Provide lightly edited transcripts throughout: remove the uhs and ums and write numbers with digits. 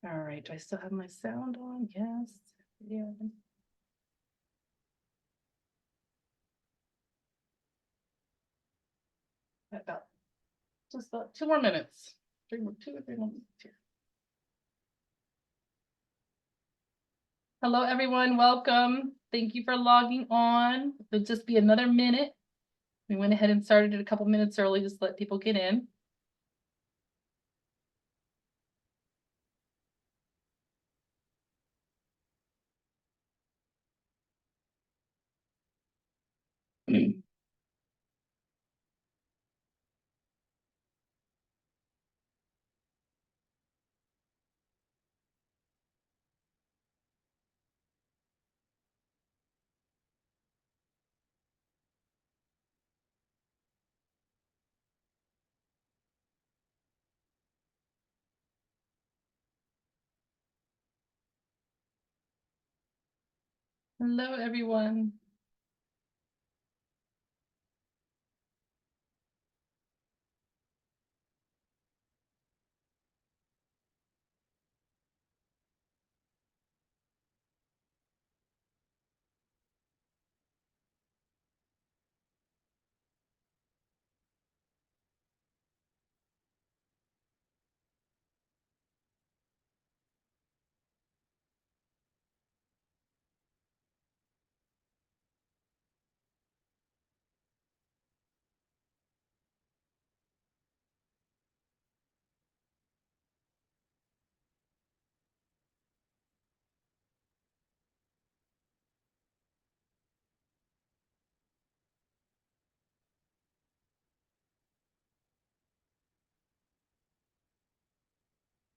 All right, do I still have my sound on? Yes. Yeah. About just about 2 more minutes. 2 or 3 more minutes here. Hello, everyone. Welcome. Thank you for logging on. It'll just be another minute. We went ahead and started it a couple minutes early, just to let people get in. Hello, everyone.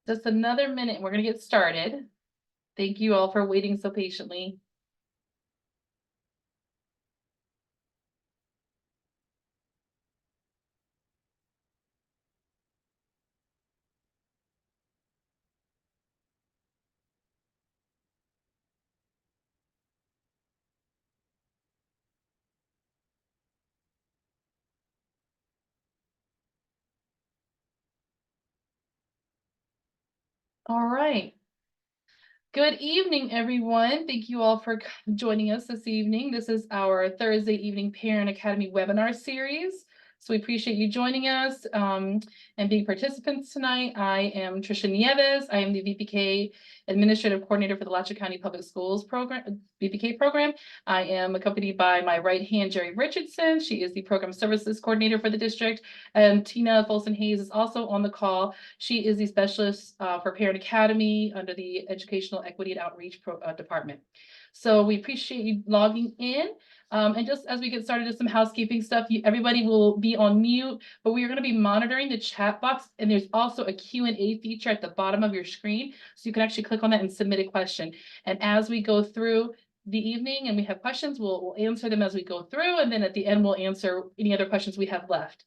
Just another minute. We're going to get started. Thank you all for waiting so patiently. All right. Good evening, everyone. Thank you all for joining us this evening. This is our Thursday evening Parent Academy webinar series. So we appreciate you joining us and being participants tonight. I am Trisha Nieves. I am the VPK Administrative Coordinator for the Alachua County Public Schools program, VPK program. I am accompanied by my right hand, Jerry Richardson. She is the Program Services Coordinator for the district. And Tina Folsom Hayes is also on the call. She is the specialist for Parent Academy under the Educational Equity and Outreach Department. So we appreciate you logging in. And just as we get started with some housekeeping stuff, everybody will be on mute, but we are going to be monitoring the chat box. And there's also a Q&A feature at the bottom of your screen. So you can actually click on that and submit a question. And as we go through the evening and we have questions, we'll answer them as we go through. And then at the end, we'll answer any other questions we have left.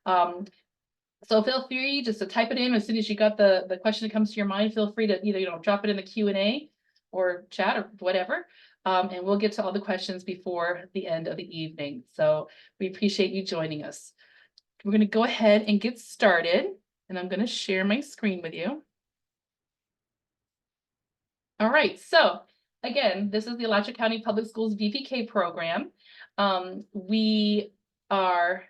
So feel free just to type it in as soon as you got the question that comes to your mind. Feel free to either drop it in the Q&A or chat or whatever. And we'll get to all the questions before the end of the evening. So we appreciate you joining us. We're going to go ahead and get started. And I'm going to share my screen with you. All right. So again, this is the Alachua County Public Schools VPK program. We are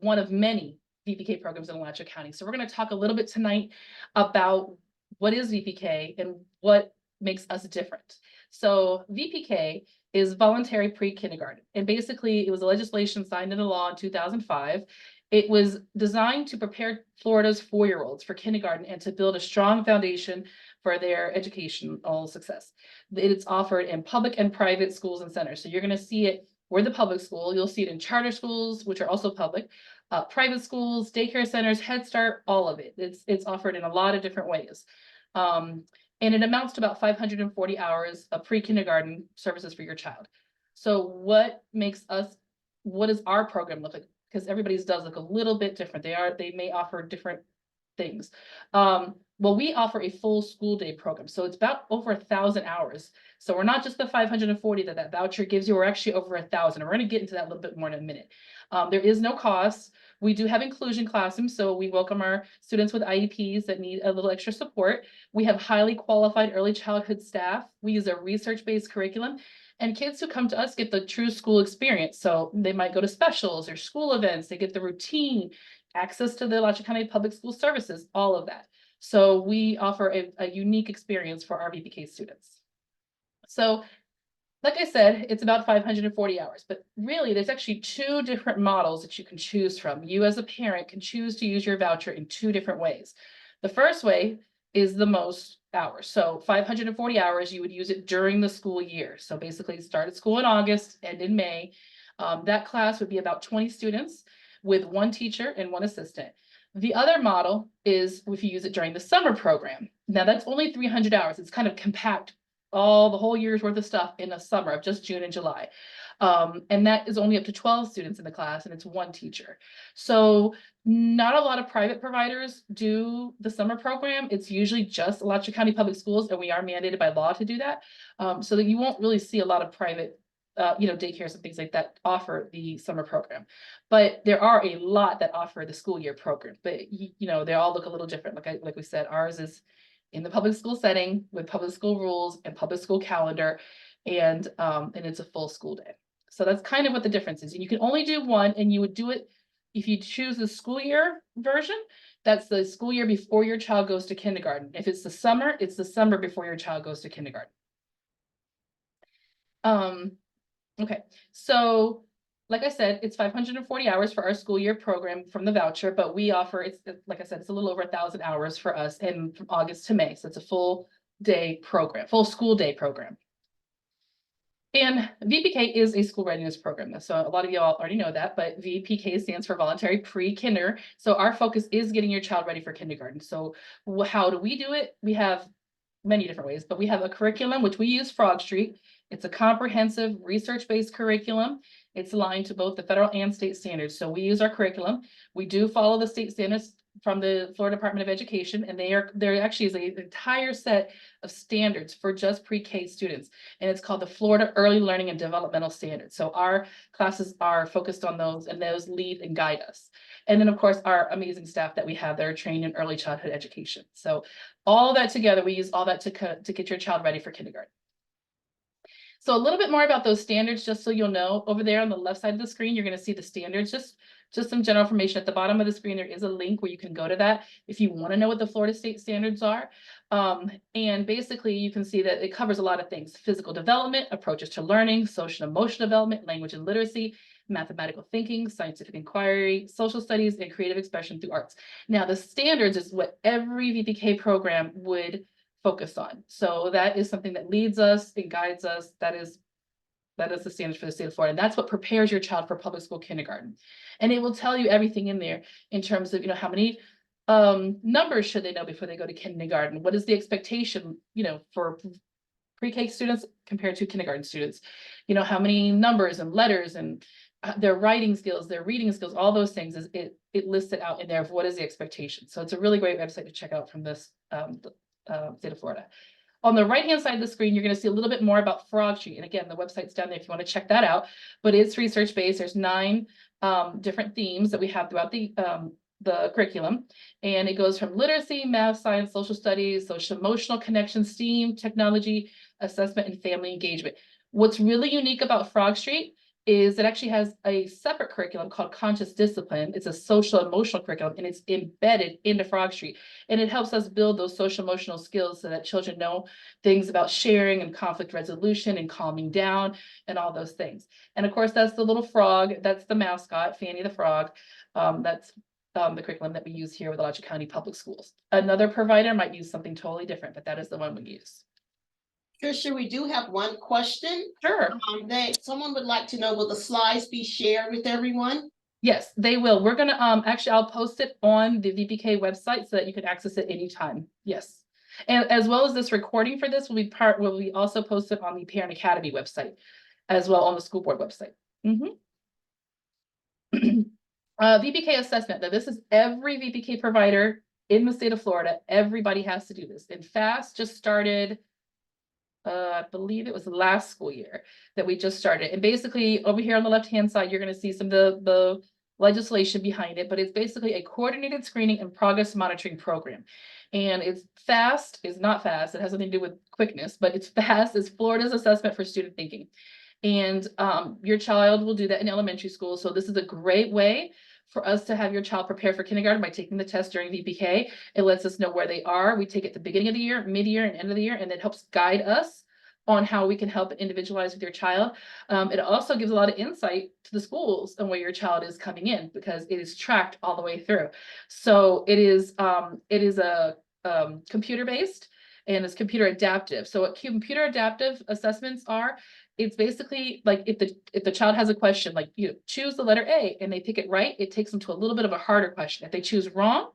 one of many VPK programs in Alachua County. So we're going to talk a little bit tonight about what is VPK and what makes us different. So VPK is voluntary pre-kindergarten. And basically it was a legislation signed into law in 2005. It was designed to prepare Florida's 4-year-olds for kindergarten and to build a strong foundation for their educational success. It's offered in public and private schools and centers. So you're going to see it for the public school. You'll see it in charter schools, which are also public, private schools, daycare centers, Head Start, all of it. It's offered in a lot of different ways. And it amounts to about 540 hours of pre-kindergarten services for your child. So what does our program look like? Because everybody's does look a little bit different. They may offer different things. Well, we offer a full school day program. So it's about over 1,000 hours. So we're not just the 540 that voucher gives you, we're actually over 1,000. We're going to get into that a little bit more in a minute. There is no cost We do have inclusion classrooms, so we welcome our students with IEPs that need a little extra support. We have highly qualified early childhood staff. We use a research-based curriculum, and kids who come to us get the true school experience. So they might go to specials or school events, they get the routine, access to the Alachua County Public School Services, all of that. So we offer a unique experience for our VPK students. So like I said, it's about 540 hours, but really there's actually two different models that you can choose from. You as a parent can choose to use your voucher in two different ways. The first way is the most hours. So 540 hours, you would use it during the school year. So basically start at school in August, end in May. That class would be about 20 students with one teacher and one assistant. The other model is if you use it during the summer program. Now that's only 300 hours. It's kind of compact all the whole year's worth of stuff in a summer of just June and July. And that is only up to 12 students in the class and it's one teacher. So not a lot of private providers do the summer program. It's usually just Alachua County Public Schools, and we are mandated by law to do that. So that you won't really see a lot of private daycares and things like that offer the summer program. But there are a lot that offer the school year program, but they all look a little different. Like we said, ours is in the public school setting with public school rules and public school calendar, and it's a full school day. So that's kind of what the difference is. And you can only do one, and you would do it if you choose the school year version. That's the school year before your child goes to kindergarten. If it's the summer before your child goes to kindergarten. Okay, so like I said, it's 540 hours for our school year program from the voucher, but we offer, it's like I said, it's a little over 1,000 hours for us, and from August to May. So it's a full day program, full school day program. And VPK is a school readiness program. So a lot of you all already know that, but VPK stands for voluntary pre-kinder. So our focus is getting your child ready for kindergarten. So how do we do it? We have many different ways, but we have a curriculum, which we use Frog Street. It's a comprehensive research-based curriculum. It's aligned to both the federal and state standards. So we use our curriculum. We do follow the state standards from the Florida Department of Education, and there actually is an entire set of standards for just pre-K students, and it's called the Florida Early Learning and Developmental Standards. So our classes are focused on those, and those lead and guide us. And then of course, our amazing staff that we have that are trained in early childhood education. So all that together, we use all that to get your child ready for kindergarten. So a little bit more about those standards, just so you'll know. Over there on the left side of the screen, you're going to see the standards, just some general information. At the bottom of the screen, there is a link where you can go to that if you want to know what the Florida state standards are. And basically, you can see that it covers a lot of things: physical development, approaches to learning, social and emotional development, language and literacy, mathematical thinking, scientific inquiry, social studies, and creative expression through arts. Now, the standards is what every VPK program would focus on. So that is something that leads us and guides us. That is the standards for the state of Florida. And that's what prepares your child for public school kindergarten. And it will tell you everything in there in terms of, how many numbers should they know before they go to kindergarten? What is the expectation, for pre-K students compared to kindergarten students? How many numbers and letters and their writing skills, their reading skills, all those things, it lists it out in there of what is the expectation. So it's a really great website to check out from this state of Florida. On the right-hand side of the screen, you're going to see a little bit more about Frog Street. And again, the website's down there if you want to check that out, but it's research-based. There's 9 different themes that we have throughout the curriculum. And it goes from literacy, math, science, social studies, social emotional connection, STEAM, technology, assessment, and family engagement. What's really unique about Frog Street is it actually has a separate curriculum called Conscious Discipline. It's a social emotional curriculum, and it's embedded into Frog Street. And it helps us build those social emotional skills so that children know things about sharing and conflict resolution and calming down and all those things. And of course, that's the little frog. That's the mascot, Fanny the Frog. That's the curriculum that we use here with Alachua County Public Schools. Another provider might use something totally different, but that is the one we use. Tricia, we do have one question. Sure. Someone would like to know, will the slides be shared with everyone? Yes, they will. We're gonna actually I'll post it on the VPK website so that you can access it anytime. Yes. And as well as this recording for this will be also posted on the Parent Academy website as well on the school board website. VPK assessment. Now this is every VPK provider in the state of Florida. Everybody has to do this. And FAST just started, I believe it was the last school year that we just started. And basically over here on the left-hand side, you're going to see some of the legislation behind it, but it's basically a coordinated screening and progress monitoring program. And it's fast, it's not fast, it has nothing to do with quickness, but it's fast, it's Florida's assessment for student thinking. And your child will do that in elementary school. So this is a great way for us to have your child prepare for kindergarten by taking the test during VPK. It lets us know where they are. We take it at the beginning of the year, mid-year, and end of the year, and it helps guide us on how we can help individualize with your child. It also gives a lot of insight to the schools and where your child is coming in, because it is tracked all the way through. So it is a computer based, and it's computer adaptive. So what computer adaptive assessments are, it's basically like if the child has a question, like you choose the letter A and they pick it right, it takes them to a little bit of a harder question. If they choose wrong,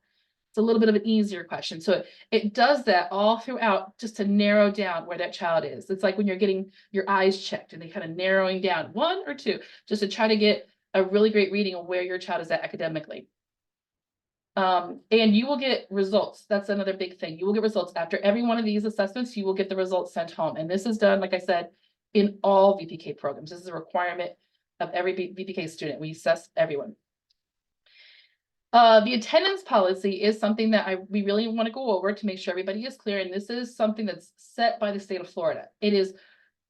it's a little bit of an easier question. So it does that all throughout just to narrow down where that child is. It's like when you're getting your eyes checked and they kind of narrowing down 1 or 2, just to try to get a really great reading of where your child is at academically. And you will get results. That's another big thing. You will get results after every one of these assessments. You will get the results sent home. And this is done, like I said, in all VPK programs. This is a requirement of every VPK student. We assess everyone. The attendance policy is something that we really want to go over to make sure everybody is clear. And this is something that's set by the state of Florida. It is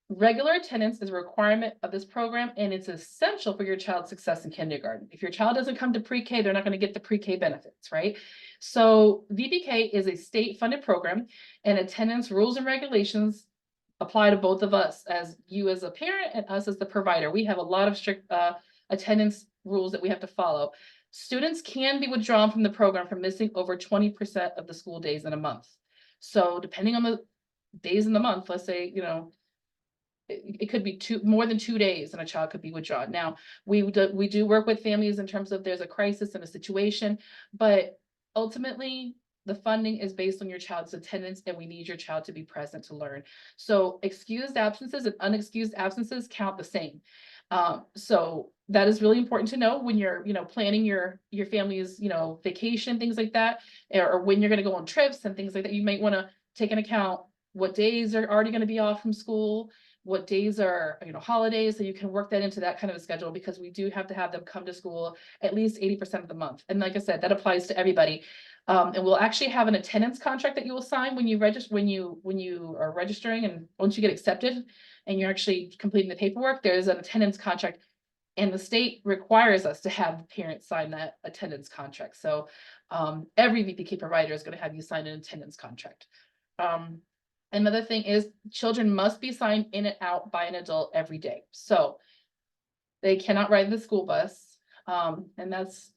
regular attendance is a requirement of this program, and it's essential for your child's success in kindergarten. If your child doesn't come to pre-K, they're not going to get the pre-K benefits, right? So VPK is a state-funded program, and attendance rules and regulations apply to both of us, as you as a parent and us as the provider. We have a lot of strict attendance rules that we have to follow. Students can be withdrawn from the program for missing over 20% of the school days in a month. So depending on the days in the month, let's say, it could be more than 2 days and a child could be withdrawn. Now, we do work with families in terms of there's a crisis and a situation, but ultimately the funding is based on your child's attendance, and we need your child to be present to learn. So excused absences and unexcused absences count the same. So that is really important to know when you're, planning your family's, vacation, things like that, or when you're going to go on trips and things like that. You might want to take into account what days are already going to be off from school, what days are, holidays, so you can work that into that kind of a schedule, because we do have to have them come to school at least 80% of the month. And like I said, that applies to everybody. And we'll actually have an attendance contract that you will sign when you register, when you are registering, and once you get accepted and you're actually completing the paperwork, there's an attendance contract, and the state requires us to have parents sign that attendance contract. So every VPK provider is going to have you sign an attendance contract. Another thing is children must be signed in and out by an adult every day. So they cannot ride the school bus. And that's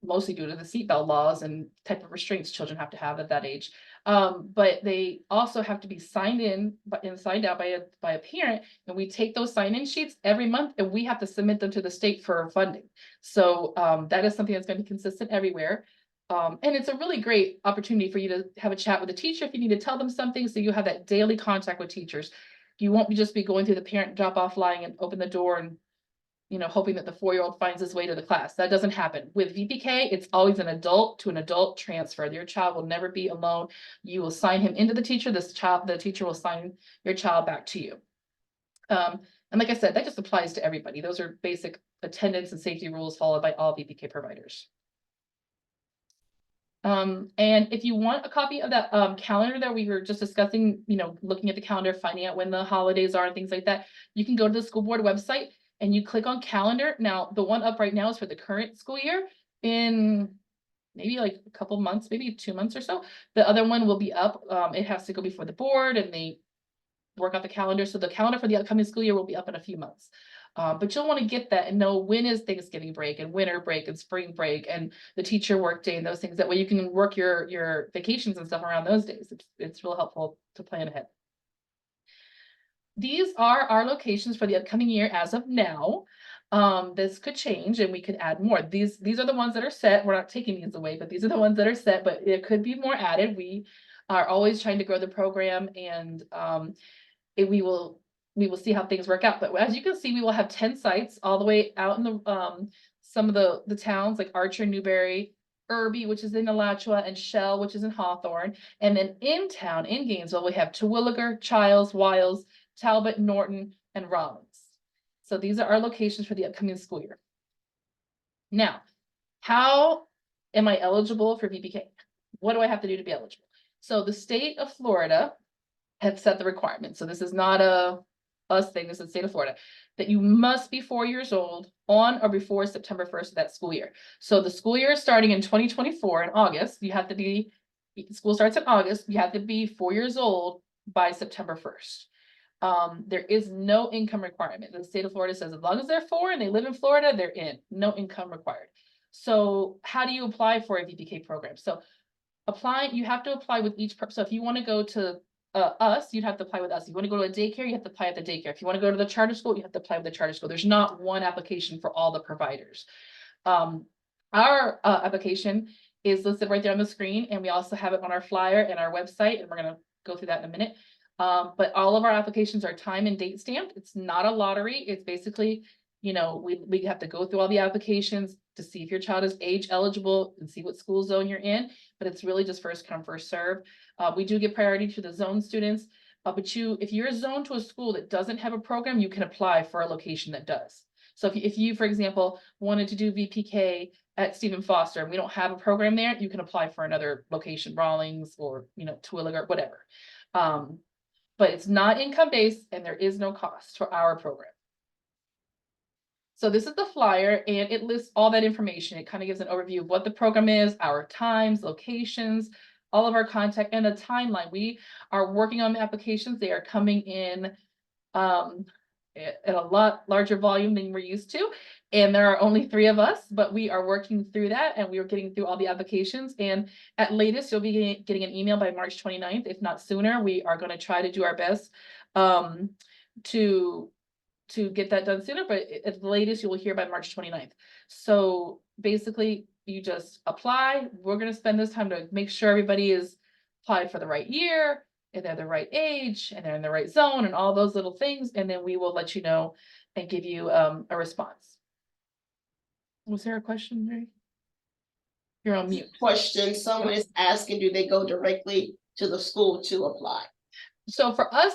mostly due to the seatbelt laws and type of restraints children have to have at that age. But they also have to be signed in and signed out by a parent. And we take those sign-in sheets every month, and we have to submit them to the state for funding. So that is something that's going to be consistent everywhere. And it's a really great opportunity for you to have a chat with a teacher if you need to tell them something, so you have that daily contact with teachers. You won't just be going through the parent drop-off line and open the door and hoping that the 4-year-old finds his way to the class. That doesn't happen. With VPK, it's always an adult to an adult transfer. Your child will never be alone. You will sign him into the teacher. The teacher will sign your child back to you. And like I said, that just applies to everybody. Those are basic attendance and safety rules followed by all VPK providers. And if you want a copy of that calendar that we were just discussing, looking at the calendar, finding out when the holidays are and things like that, you can go to the school board website and you click on calendar. Now, the one up right now is for the current school year. In maybe like a couple months, maybe 2 months or so. The other one will be up. It has to go before the board and they work out the calendar. So the calendar for the upcoming school year will be up in a few months. But you'll want to get that and know when is Thanksgiving break and winter break and spring break and the teacher work day and those things. That way you can work your vacations and stuff around those days. It's real helpful to plan ahead. These are our locations for the upcoming year as of now. This could change and we could add more. These are the ones that are set. We're not taking these away, but these are the ones that are set, but it could be more added. We are always trying to grow the program, and we will see how things work out. But as you can see, we will have 10 sites all the way out in the some of the towns like Archer, Newberry, Irby, which is in Alachua, and Shell, which is in Hawthorne. And then in town, in Gainesville, we have Terwilliger, Childs, Wiles, Talbot, Norton, and Rollins. So these are our locations for the upcoming school year. Now, how am I eligible for VPK? What do I have to do to be eligible? So the state of Florida have set the requirement. So this is not a us thing, this is the state of Florida, that you must be 4 years old on or before September 1st of that school year. So the school year is starting in 2024 in August. You have to be, school starts in August, you have to be 4 years old by September 1st. There is no income requirement. The state of Florida says as long as they're 4 and they live in Florida, they're in, no income required. So how do you apply for a VPK program? So applying, you have to apply with each so if you want to go to us, you'd have to apply with us. If you want to go to a daycare, you have to apply at the daycare. If you want to go to the charter school, you have to apply with the charter school. There's not one application for all the providers. Our application is listed right there on the screen, and we also have it on our flyer and our website, and we're going to go through that in a minute. But all of our applications are time and date stamped. It's not a lottery. It's basically, you know, we have to go through all the applications to see if your child is age eligible and see what school zone you're in, but it's really just first come, first serve. We do give priority to the zone students, but if you're zoned to a school that doesn't have a program, you can apply for a location that does. So if you, for example, wanted to do VPK at Stephen Foster and we don't have a program there, you can apply for another location, Rawlings or, you know, Twilliger, whatever. But it's not income based and there is no cost for our program. So this is the flyer and it lists all that information. It kind of gives an overview of what the program is, our times, locations, all of our contact and a timeline. We are working on the applications. They are coming in at a lot larger volume than we're used to. And there are only 3 of us, but we are working through that and we are getting through all the applications. And at latest, you'll be getting an email by March 29th, if not sooner. We are going to try to do our best to get that done sooner, but at the latest, you will hear by March 29th. So basically, you just apply. We're going to spend this time to make sure everybody is applied for the right year, and they're the right age, and they're in the right zone, and all those little things. And then we will let you know and give you a response. Was there a question, Mary? You're on mute. Question, someone is asking, do they go directly to the school to apply? So for us,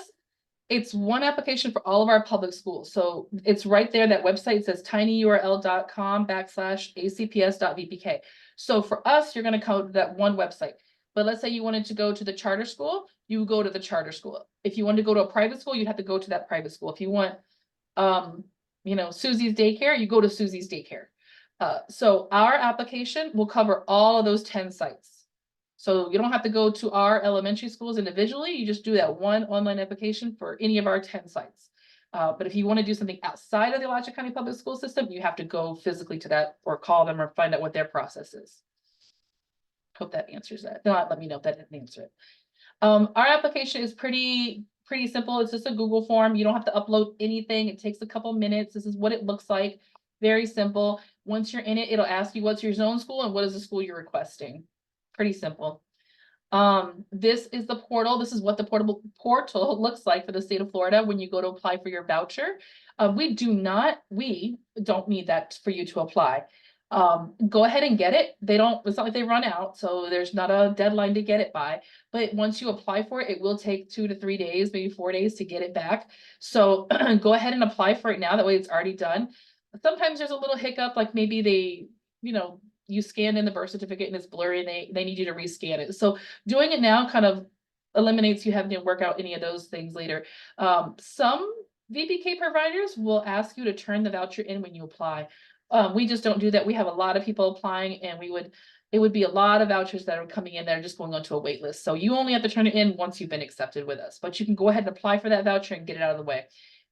it's one application for all of our public schools. So it's right there. That website says tinyurl.com/acps.vpk. So for us, you're going to go to that one website. But let's say you wanted to go to the charter school, you go to the charter school. If you want to go to a private school, you'd have to go to that private school. If you want, you know, Susie's daycare, you go to Susie's daycare. So our application will cover all of those 10 sites. So you don't have to go to our elementary schools individually. You just do that one online application for any of our 10 sites. But if you want to do something outside of the Alachua County Public School System, you have to go physically to that or call them or find out what their process is. Hope that answers that. No, let me know if that didn't answer it. Our application is pretty simple. It's just a Google form. You don't have to upload anything. It takes a couple minutes. This is what it looks like. Very simple. Once you're in it, it'll ask you what's your zone school and what is the school you're requesting. Pretty simple. This is the portal. This is what the portable portal looks like for the state of Florida when you go to apply for your voucher. We don't need that for you to apply. Go ahead and get it. It's not like they run out, so there's not a deadline to get it by. But once you apply for it, it will take 2 to 3 days, maybe 4 days to get it back. So go ahead and apply for it now. That way it's already done. Sometimes there's a little hiccup, like maybe they, you know, you scanned in the birth certificate and it's blurry and they need you to rescan it. So doing it now kind of eliminates you having to work out any of those things later. Some VPK providers will ask you to turn the voucher in when you apply. We just don't do that. We have a lot of people applying and it would be a lot of vouchers that are coming in that are just going onto a wait list. So you only have to turn it in once you've been accepted with us, but you can go ahead and apply for that voucher and get it out of the way.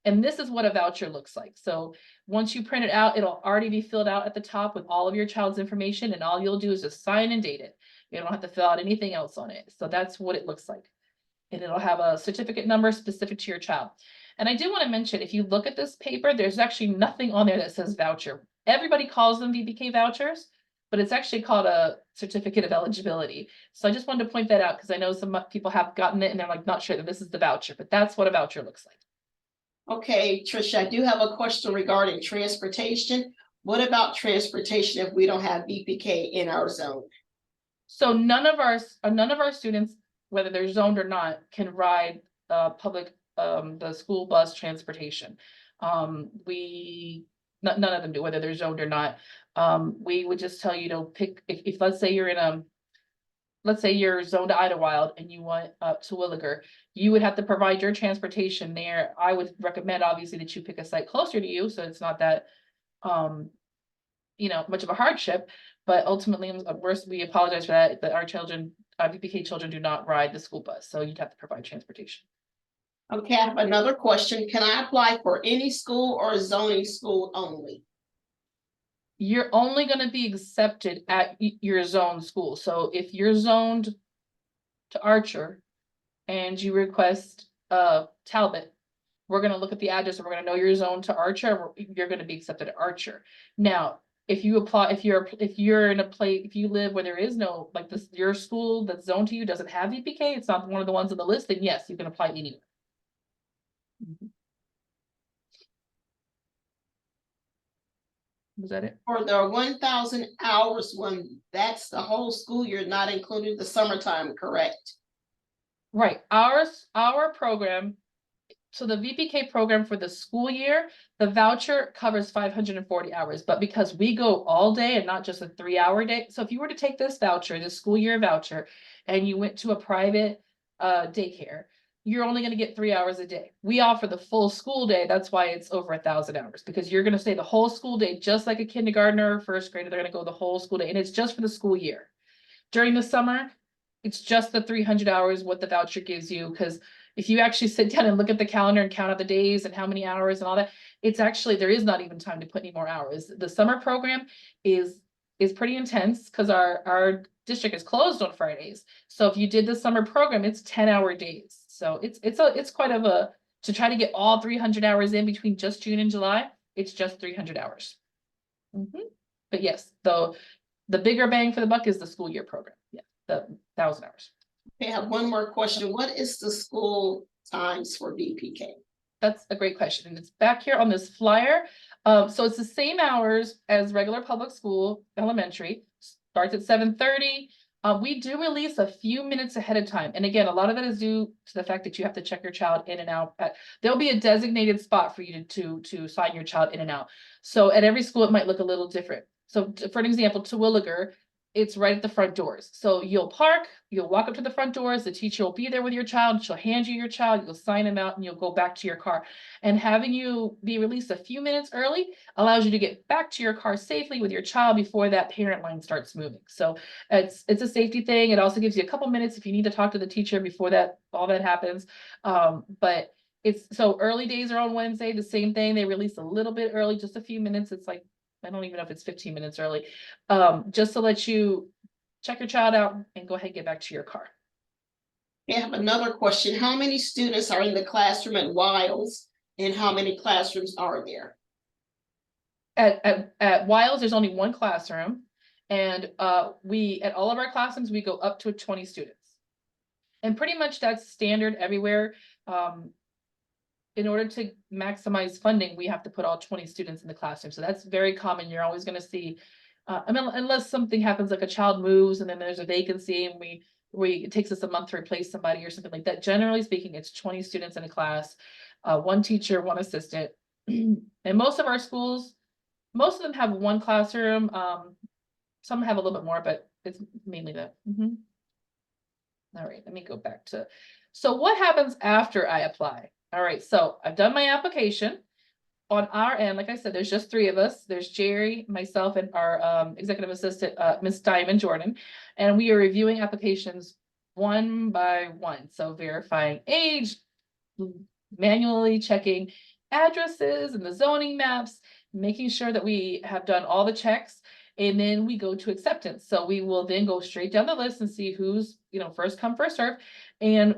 And this is what a voucher looks like. So once you print it out, it'll already be filled out at the top with all of your child's information, and all you'll do is just sign and date it. You don't have to fill out anything else on it. So that's what it looks like. And it'll have a certificate number specific to your child. And I do want to mention, if you look at this paper, there's actually nothing on there that says voucher. Everybody calls them VPK vouchers, but it's actually called a certificate of eligibility. So I just wanted to point that out because I know some people have gotten it and they're like not sure that this is the voucher, but that's what a voucher looks like. Okay, Trisha, I do have a question regarding transportation. What about transportation if we don't have VPK in our zone? So none of our students, whether they're zoned or not, can ride the school bus transportation. none of them do, whether they're zoned or not. We would just tell you to pick, if let's say you're in let's say you're zoned to Idlewild and you want to Williger, you would have to provide your transportation there. I would recommend obviously that you pick a site closer to you, so it's not that much of a hardship, but ultimately, we apologize for that, but our children, VPK children do not ride the school bus, so you'd have to provide transportation. Okay, I have another question. Can I apply for any school or zoning school only? You're only gonna be accepted at your zone school, so if you're zoned to Archer and you request Talbot, we're gonna look at the address and we're gonna know you're zoned to Archer, you're gonna be accepted at Archer. Now, if you apply, if you're in a place, if you live where there is no, like this, your school that's zoned to you doesn't have VPK, it's not one of the ones on the list, then yes, you can apply anywhere. Was that it? For the 1,000 hours one, that's the whole school year, not including the summertime, correct? Right, our program, so the VPK program for the school year, the voucher covers 540 hours, but because we go all day and not just a 3-hour day. So if you were to take this voucher, this school year voucher, and you went to a private daycare, you're only gonna get 3 hours a day. We offer the full school day. That's why it's over 1,000 hours, because you're gonna stay the whole school day, just like a kindergartner or first grader. They're gonna go the whole school day, and it's just for the school year. During the summer, it's just the 300 hours what the voucher gives you, because if you actually sit down and look at the calendar and count out the days and how many hours and all that, it's actually, there is not even time to put any more hours. The summer program is pretty intense because our district is closed on Fridays. So if you did the summer program, it's 10-hour days. So it's quite of a, to try to get all 300 hours in between just June and July, it's just 300 hours. But yes, though, the bigger bang for the buck is the school year program. Yeah, the 1,000 hours. Okay, I have one more question. What is the school times for VPK? That's a great question, and it's back here on this flyer. So it's the same hours as regular public school elementary, starts at 7:30. We do release a few minutes ahead of time, and again, a lot of it is due to the fact that you have to check your child in and out. There'll be a designated spot for you to sign your child in and out. So at every school, it might look a little different. So for an example, to Williger, it's right at the front doors. So you'll park, you'll walk up to the front doors, the teacher will be there with your child, she'll hand you your child, you'll sign him out, and you'll go back to your car. And having you be released a few minutes early allows you to get back to your car safely with your child before that parent line starts moving. So it's a safety thing. It also gives you a couple minutes if you need to talk to the teacher before all that happens. But it's, so early days are on Wednesday, the same thing. They release a little bit early, just a few minutes. It's like, I don't even know if it's 15 minutes early, just to let you check your child out and go ahead and get back to your car. I have another question. How many students are in the classroom at Wiles, and how many classrooms are there? At Wiles, there's only one classroom, and we, at all of our classrooms, we go up to 20 students. And pretty much that's standard everywhere. In order to maximize funding, we have to put all 20 students in the classroom. So that's very common. You're always going to see, I mean, unless something happens, like a child moves and then there's a vacancy and it takes us a month to replace somebody or something like that. Generally speaking, it's 20 students in a class, one teacher, one assistant. And most of our schools, most of them have one classroom. Some have a little bit more, but it's mainly that. All right, let me go back to, so what happens after I apply? All right, so I've done my application. On our end, like I said, there's just 3 of us. There's Jerry, myself, and our executive assistant, Miss Diamond Jordan. And we are reviewing applications one by one. So verifying age, manually checking addresses and the zoning maps, making sure that we have done all the checks. And then we go to acceptance. So we will then go straight down the list and see who's, first come, first serve. And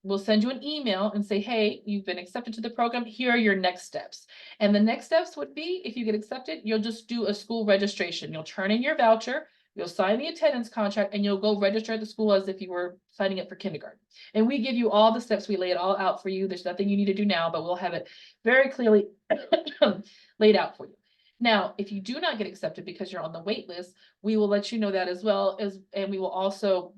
we'll send you an email and say, hey, you've been accepted to the program. Here are your next steps. And the next steps would be, if you get accepted, you'll just do a school registration. You'll turn in your voucher, you'll sign the attendance contract, and you'll go register at the school as if you were signing up for kindergarten. And we give you all the steps. We lay it all out for you. There's nothing you need to do now, but we'll have it very clearly laid out for you. Now, if you do not get accepted because you're on the wait list, we will let you know that as well, and we will also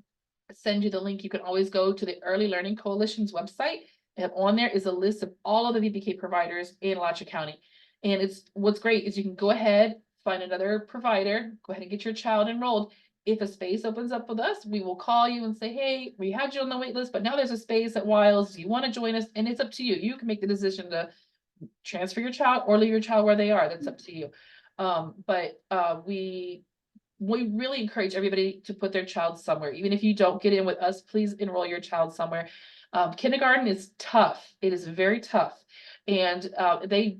send you the link. You can always go to the Early Learning Coalition's website, and on there is a list of all of the VPK providers in Alachua County. And what's great is you can go ahead, find another provider, go ahead and get your child enrolled. If a space opens up with us, we will call you and say, hey, we had you on the wait list, but now there's a space at Wiles. Do you want to join us? And it's up to you. You can make the decision to transfer your child or leave your child where they are. That's up to you. We really encourage everybody to put their child somewhere. Even if you don't get in with us, please enroll your child somewhere. Kindergarten is tough. It is very tough. And they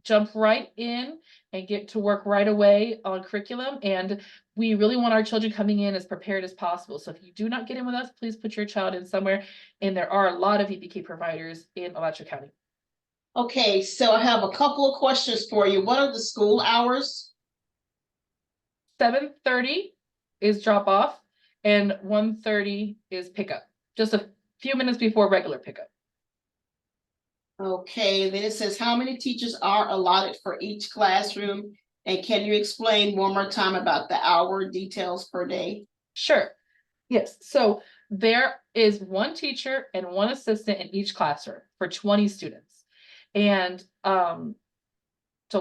jump right in and get to work right away on curriculum. And we really want our children coming in as prepared as possible. So if you do not get in with us, please put your child in somewhere. And there are a lot of VPK providers in Alachua County. Okay, so I have a couple of questions for you. What are the school hours? 7:30 is drop off and 1:30 is pickup. Just a few minutes before regular pickup. Okay, then it says how many teachers are allotted for each classroom? And can you explain one more time about the hour details per day? Sure. Yes. So there is one teacher and one assistant in each classroom for 20 students. And so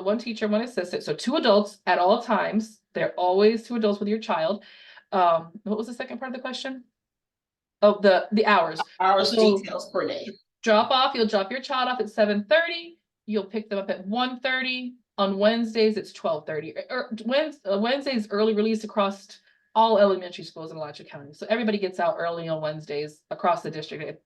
one teacher, one assistant, so 2 adults at all times. They're always 2 adults with your child. What was the second part of the question? Oh, the hours. Hours So details per day. drop off, you'll drop your child off at 7:30. You'll pick them up at 1:30. On Wednesdays, it's 12:30. Wednesdays early release across all elementary schools in Alachua County. So everybody gets out early on Wednesdays across the district.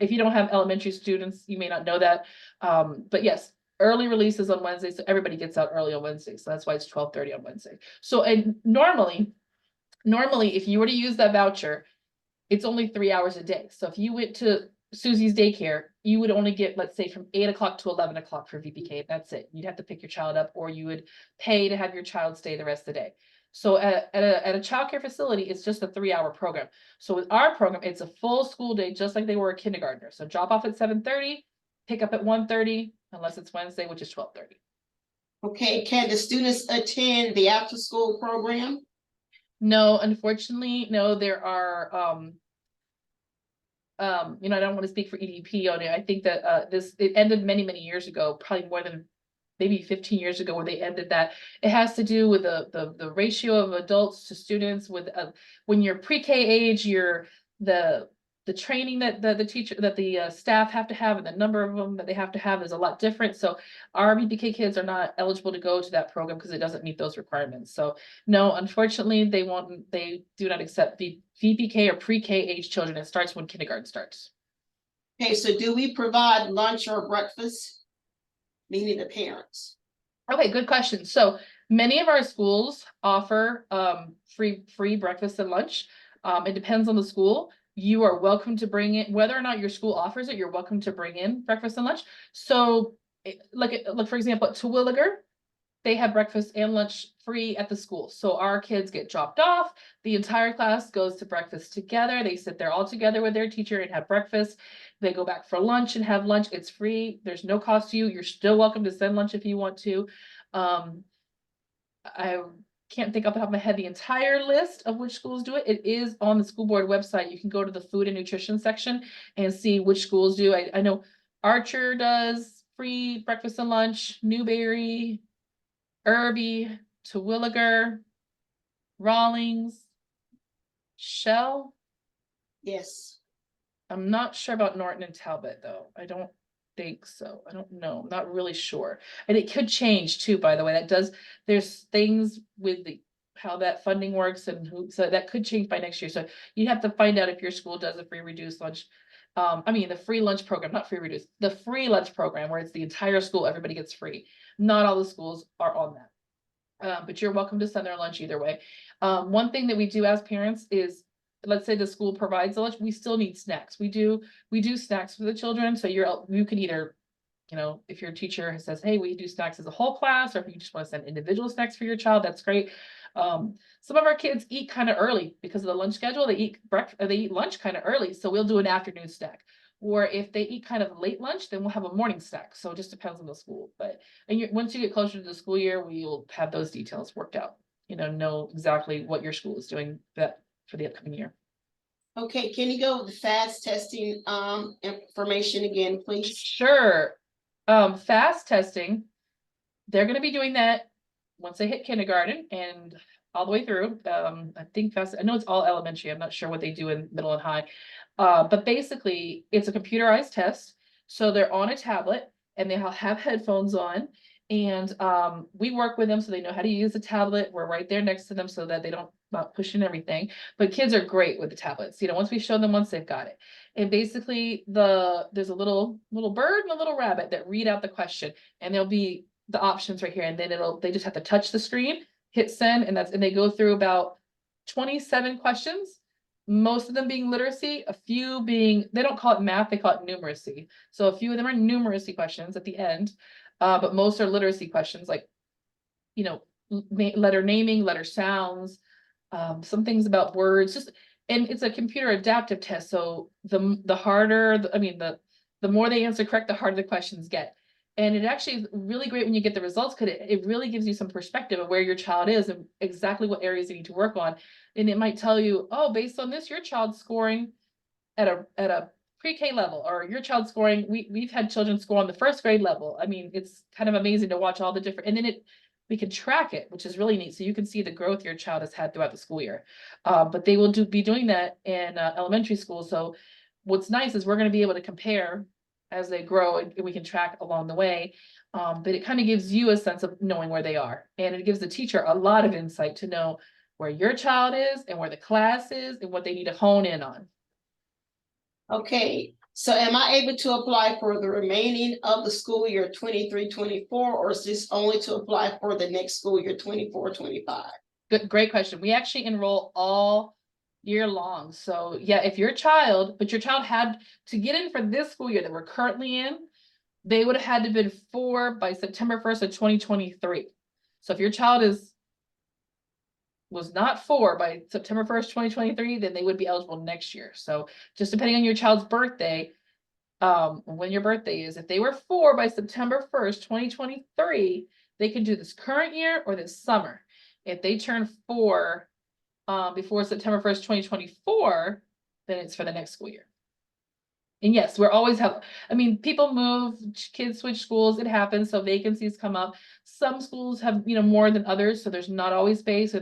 If you don't have elementary students, you may not know that. But yes, early releases on Wednesdays, so everybody gets out early on Wednesdays. So that's why it's 12:30 on Wednesday. So, and normally, if you were to use that voucher, it's only 3 hours a day. So if you went to Susie's daycare, you would only get, let's say, from 8 o'clock to 11 o'clock for VPK. That's it. You'd have to pick your child up, or you would pay to have your child stay the rest of the day. So at a childcare facility, it's just a 3-hour program. So with our program, it's a full school day, just like they were a kindergartner. So drop off at 7:30, pick up at 1:30, unless it's Wednesday, which is 12:30. Okay, can the students attend the after school program? No, unfortunately, no, there are, I don't want to speak for EDP on it. I think that it ended many, many years ago, probably more than maybe 15 years ago, where they ended that. It has to do with the ratio of adults to students. With when you're pre-K age, you're the training that the teacher that the staff have to have, and the number of them that they have to have is a lot different. So our VPK kids are not eligible to go to that program because it doesn't meet those requirements. So no, unfortunately, they do not accept the VPK or pre-K age children. It starts when kindergarten starts. Okay, so do we provide lunch or breakfast? Meaning the parents. Okay, good question. So many of our schools offer free breakfast and lunch. It depends on the school. You are welcome to bring it, whether or not your school offers it, you're welcome to bring in breakfast and lunch. So look, for example, at Terwilliger, they have breakfast and lunch free at the school. So our kids get dropped off. The entire class goes to breakfast together. They sit there all together with their teacher and have breakfast. They go back for lunch and have lunch. It's free. There's no cost to you. You're still welcome to send lunch if you want to. I can't think off the top of my head the entire list of which schools do it. It is on the school board website. You can go to the food and nutrition section and see which schools do. I know Archer does free breakfast and lunch, Newberry, Irby, Terwilliger, Rawlings, Shell. Yes. I'm not sure about Norton and Talbot, though. I don't think so. I don't know. I'm not really sure. And it could change too, by the way. There's things with how that funding works, and so that could change by next year. So you have to find out if your school does a free reduced lunch. The free lunch program, not free reduced, the free lunch program, where it's the entire school, everybody gets free. Not all the schools are on that. But you're welcome to send their lunch either way. One thing that we do as parents is, let's say the school provides a lunch, we still need snacks. We do snacks for the children. So you can either, if your teacher says, hey, we do snacks as a whole class, or if you just want to send individual snacks for your child, that's great. Some of our kids eat kind of early because of the lunch schedule. They eat lunch kind of early. So we'll do an afternoon snack. Or if they eat kind of late lunch, then we'll have a morning snack. So it just depends on the school. But once you get closer to the school year, we'll have those details worked out. Know exactly what your school is doing for the upcoming year. Okay, can you go with the fast testing information again, please? Sure. Fast testing they're gonna be doing that once they hit kindergarten and all the way through. I know it's all elementary. I'm not sure what they do in middle and high. But basically it's a computerized test. So they're on a tablet and they have headphones on. And we work with them so they know how to use the tablet. We're right there next to them so that they don't not pushing everything. But kids are great with the tablets. Once we show them once they've got it. And basically there's a little bird and a little rabbit that read out the question, and there'll be the options right here, and then they just have to touch the screen, hit send, and they go through about 27 questions, most of them being literacy, a few being, they don't call it math, they call it numeracy. So a few of them are numeracy questions at the end, but most are literacy questions, like, letter naming, letter sounds, some things about words, just, and it's a computer adaptive test. So the harder, the more they answer correct, the harder the questions get. And it actually is really great when you get the results, because it really gives you some perspective of where your child is and exactly what areas you need to work on. And it might tell you, oh, based on this, your child's scoring at a pre-K level, or your child scoring, we've had children score on the first grade level. I mean, it's kind of amazing to watch all the different, and then we can track it, which is really neat. So you can see the growth your child has had throughout the school year. But they will be doing that in elementary school. So what's nice is we're going to be able to compare as they grow, and we can track along the way. But it kind of gives you a sense of knowing where they are. And it gives the teacher a lot of insight to know where your child is and where the class is and what they need to hone in on. Okay, so am I able to apply for the remaining of the school year 23-24, or is this only to apply for the next school year 24-25? Good, great question. We actually enroll all year long. So yeah, if your child had to get in for this school year that we're currently in, they would have had to have been 4 by September 1st of 2023. So if your child was not 4 by September 1st, 2023, then they would be eligible next year. So just depending on your child's birthday, when your birthday is, if they were 4 by September 1st, 2023, they can do this current year or this summer. If they turn 4 before September 1st, 2024, then it's for the next school year. And yes, we're always people move, kids switch schools, it happens, so vacancies come up. Some schools have, more than others, so there's not always space.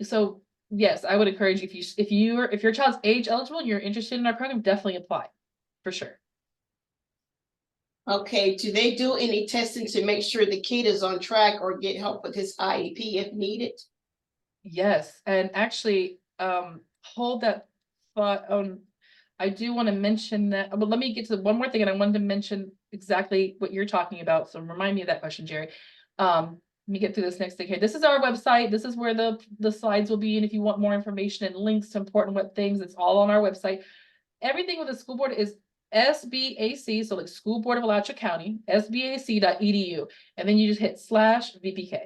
So yes, I would encourage you, if your child's age eligible and you're interested in our program, definitely apply, for sure. Okay, do they do any testing to make sure the kid is on track or get help with his IEP if needed? Yes, and actually, hold that thought on. I do want to mention that, but let me get to one more thing, and I wanted to mention exactly what you're talking about. So remind me of that question, Jerry. Let me get through this next thing here. This is our website. This is where the slides will be. And if you want more information and links to important what things, it's all on our website. Everything with the school board is SBAC, so like School Board of Alachua County, sbac.edu. And then you just hit /VPK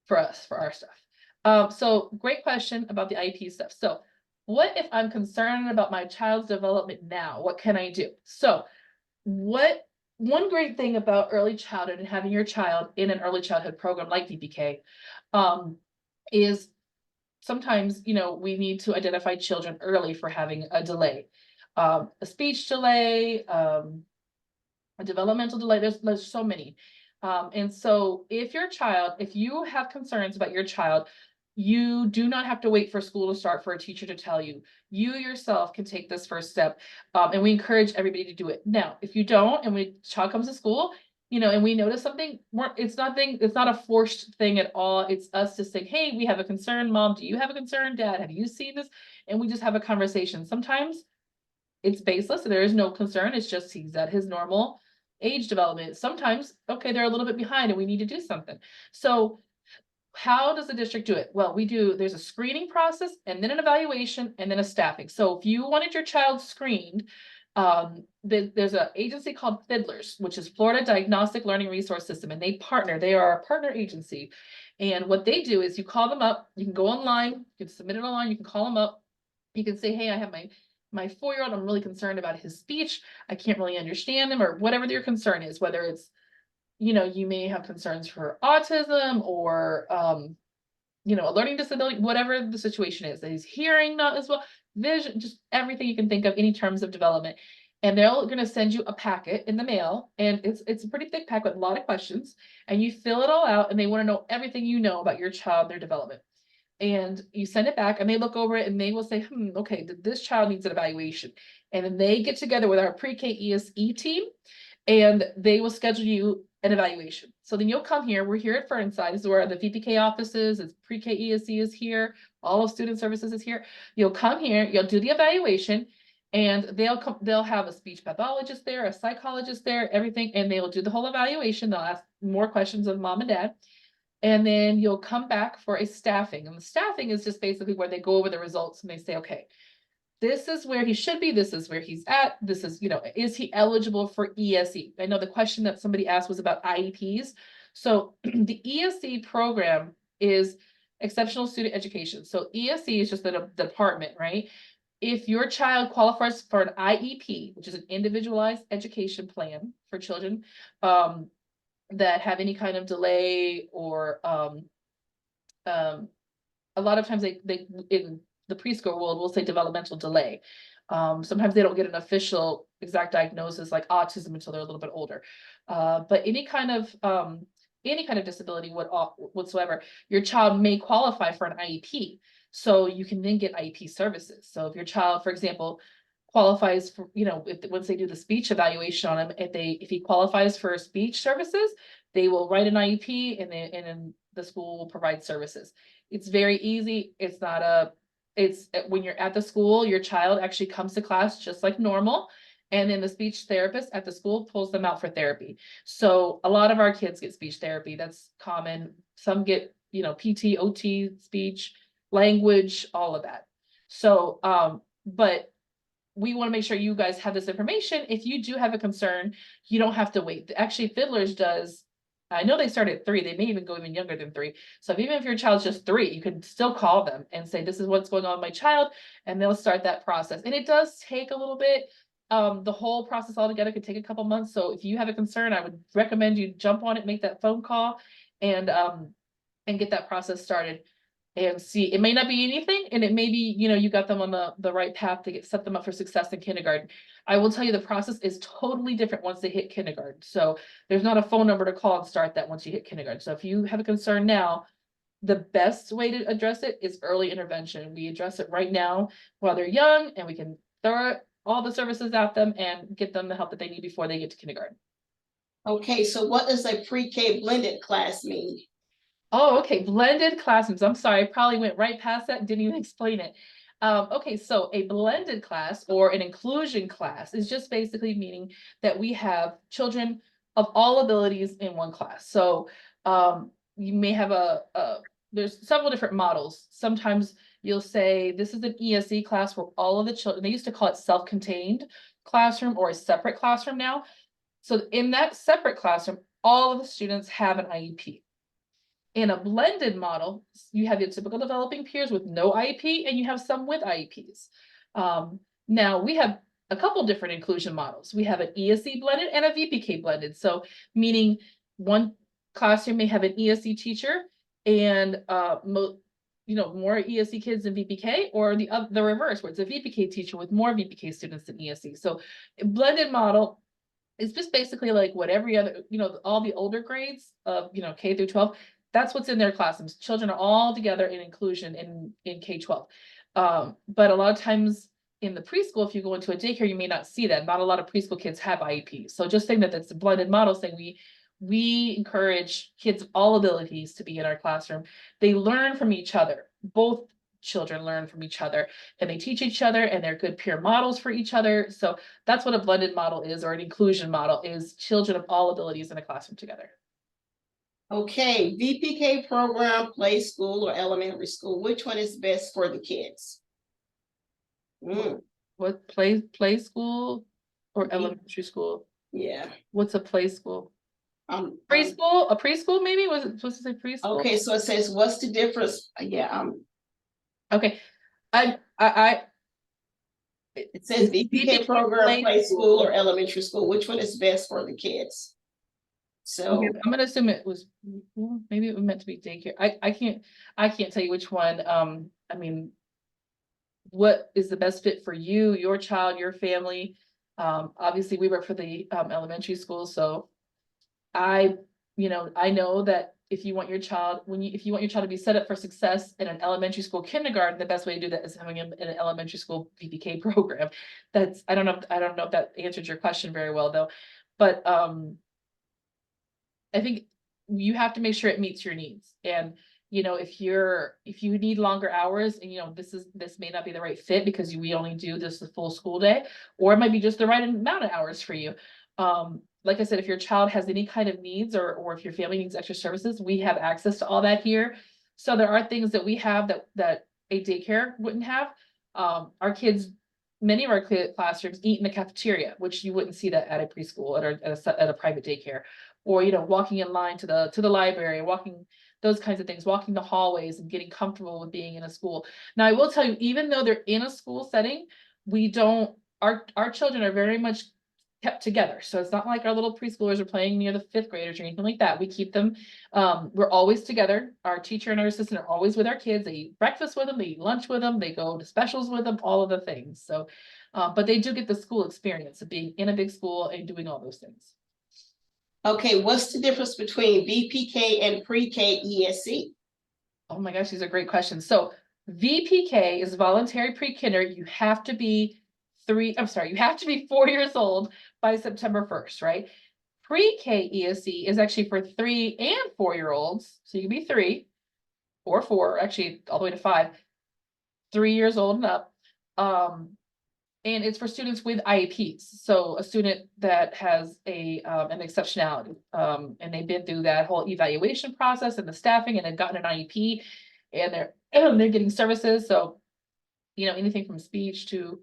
for us, for our stuff. So great question about the IEP stuff. So what if I'm concerned about my child's development now? What can I do? So one great thing about early childhood and having your child in an early childhood program like VPK is sometimes, we need to identify children early for having a delay, a speech delay, a developmental delay. There's so many. And so if you have concerns about your child, you do not have to wait for school to start for a teacher to tell you. You yourself can take this first step. And we encourage everybody to do it. Now, if you don't, and when child comes to school, and we notice something, it's not a forced thing at all. It's us just saying, hey, we have a concern. Mom, do you have a concern? Dad, have you seen this? And we just have a conversation. Sometimes it's baseless. There is no concern. It's just he's at his normal age development. Sometimes, okay, they're a little bit behind and we need to do something. So how does the district do it? Well, there's a screening process and then an evaluation and then a staffing. So if you wanted your child screened, there's an agency called Fiddlers, which is Florida Diagnostic Learning Resource System, and they are a partner agency. And what they do is you call them up, you can go online, you can submit it online, you can call them up, you can say, hey, I have my 4-year-old, I'm really concerned about his speech. I can't really understand him, or whatever your concern is, whether it's, you may have concerns for autism or, a learning disability, whatever the situation is, that he's hearing not as well, vision, just everything you can think of, any terms of development. And they're gonna send you a packet in the mail, and it's a pretty thick packet with a lot of questions, and you fill it all out, and they want to know everything you know about your child, their development. And you send it back, and they look over it, and they will say, okay, this child needs an evaluation. And then they get together with our pre-K ESE team, and they will schedule you an evaluation. So then you'll come here. We're here at Fernside. This is where the VPK office is. It's pre-K ESE is here. All of student services is here. You'll come here. You'll do the evaluation, and they'll have a speech pathologist there, a psychologist there, everything, and they will do the whole evaluation. They'll ask more questions of mom and dad. And then you'll come back for a staffing. And the staffing is just basically where they go over the results and they say, okay, this is where he should be. This is where he's at. This is, is he eligible for ESE? I know the question that somebody asked was about IEPs. So the ESE program is exceptional student education. So ESE is just the department, right? If your child qualifies for an IEP, which is an individualized education plan for children, that have any kind of delay or a lot of times they in the preschool world will say developmental delay. Sometimes they don't get an official exact diagnosis like autism until they're a little bit older. But any kind of disability whatsoever, your child may qualify for an IEP. So you can then get IEP services. So if your child, for example, qualifies for, once they do the speech evaluation on him, if he qualifies for speech services, they will write an IEP, and then the school will provide services. It's very easy. It's when you're at the school, your child actually comes to class just like normal. And then the speech therapist at the school pulls them out for therapy. So a lot of our kids get speech therapy. That's common. Some get, PT, OT, speech, language, all of that. So, but we want to make sure you guys have this information. If you do have a concern, you don't have to wait. Actually, Fiddlers does. I know they start at 3. They may even go even younger than 3. So even if your child's just 3, you can still call them and say, this is what's going on with my child, and they'll start that process. And it does take a little bit. The whole process altogether could take a couple months. So if you have a concern, I would recommend you jump on it, make that phone call, and get that process started. And see, it may not be anything, and it may be, you got them on the right path to set them up for success in kindergarten. I will tell you the process is totally different once they hit kindergarten. So there's not a phone number to call and start that once you hit kindergarten. So if you have a concern now, the best way to address it is early intervention. We address it right now while they're young, and we can throw all the services at them and get them the help that they need before they get to kindergarten. Okay, so what does a pre-K blended class mean? Oh, okay. Blended classrooms. I'm sorry, I probably went right past that, didn't even explain it. Okay, so a blended class or an inclusion class is just basically meaning that we have children of all abilities in one class. So you may have there's several different models. Sometimes you'll say this is an ESE class where all of the children, they used to call it self-contained classroom or a separate classroom now. So in that separate classroom, all of the students have an IEP. In a blended model, you have your typical developing peers with no IEP, and you have some with IEPs. Now we have a couple different inclusion models. We have an ESE blended and a VPK blended. So meaning one classroom may have an ESE teacher and more ESE kids than VPK, or the reverse, where it's a VPK teacher with more VPK students than ESE. So a blended model is just basically like what every other, all the older grades of, K through 12, that's what's in their classrooms. Children are all together in inclusion in K-12. But a lot of times in the preschool, if you go into a daycare, you may not see that. Not a lot of preschool kids have IEPs. So just saying that that's a blended model, saying we encourage kids of all abilities to be in our classroom. They learn from each other. Both children learn from each other, and they teach each other, and they're good peer models for each other. So that's what a blended model is, or an inclusion model is, children of all abilities in a classroom together. Okay, VPK program, play school, or elementary school, which one is best for the kids? What play school or elementary school? Yeah. What's a play school? Preschool, a preschool maybe? Was it supposed to say preschool? Okay, so it says, what's the difference? Yeah, okay. It says VPK program, play school, or elementary school. Which one is best for the kids? So okay, I'm gonna assume it was maybe it was meant to be daycare. I can't tell you which one. I mean, what is the best fit for you, your child, your family? Obviously, we work for the elementary school, so I, I know that if you want your child, if you want your child to be set up for success in an elementary school kindergarten, the best way to do that is having him in an elementary school VPK program. I don't know if that answered your question very well though, but I think you have to make sure it meets your needs. And, if you need longer hours and, this may not be the right fit because we only do this the full school day, or it might be just the right amount of hours for you. Like I said, if your child has any kind of needs or if your family needs extra services, we have access to all that here. So there are things that we have that a daycare wouldn't have. Our kids, many of our classrooms eat in the cafeteria, which you wouldn't see that at a preschool at a private daycare, or walking in line to the library, walking those kinds of things, walking the hallways and getting comfortable with being in a school. Now I will tell you, even though they're in a school setting, we don't our children are very much kept together. So it's not like our little preschoolers are playing near the fifth graders or anything like that. We keep them, we're always together. Our teacher and our assistant are always with our kids. They eat breakfast with them, they eat lunch with them, they go to specials with them, all of the things. So but they do get the school experience of being in a big school and doing all those things. Okay, what's the difference between VPK and pre-K ESC? Oh my gosh, these are great questions. So VPK is voluntary pre-kinder. You have to be you have to be 4 years old by September 1st, right? Pre-K ESC is actually for 3 and 4-year-olds. So you can be 3 or 4, actually all the way to 5, 3 years old and up. And it's for students with IEPs. So a student that has an exceptionality, and they've been through that whole evaluation process and the staffing and have gotten an IEP and they're getting services. So, anything from speech to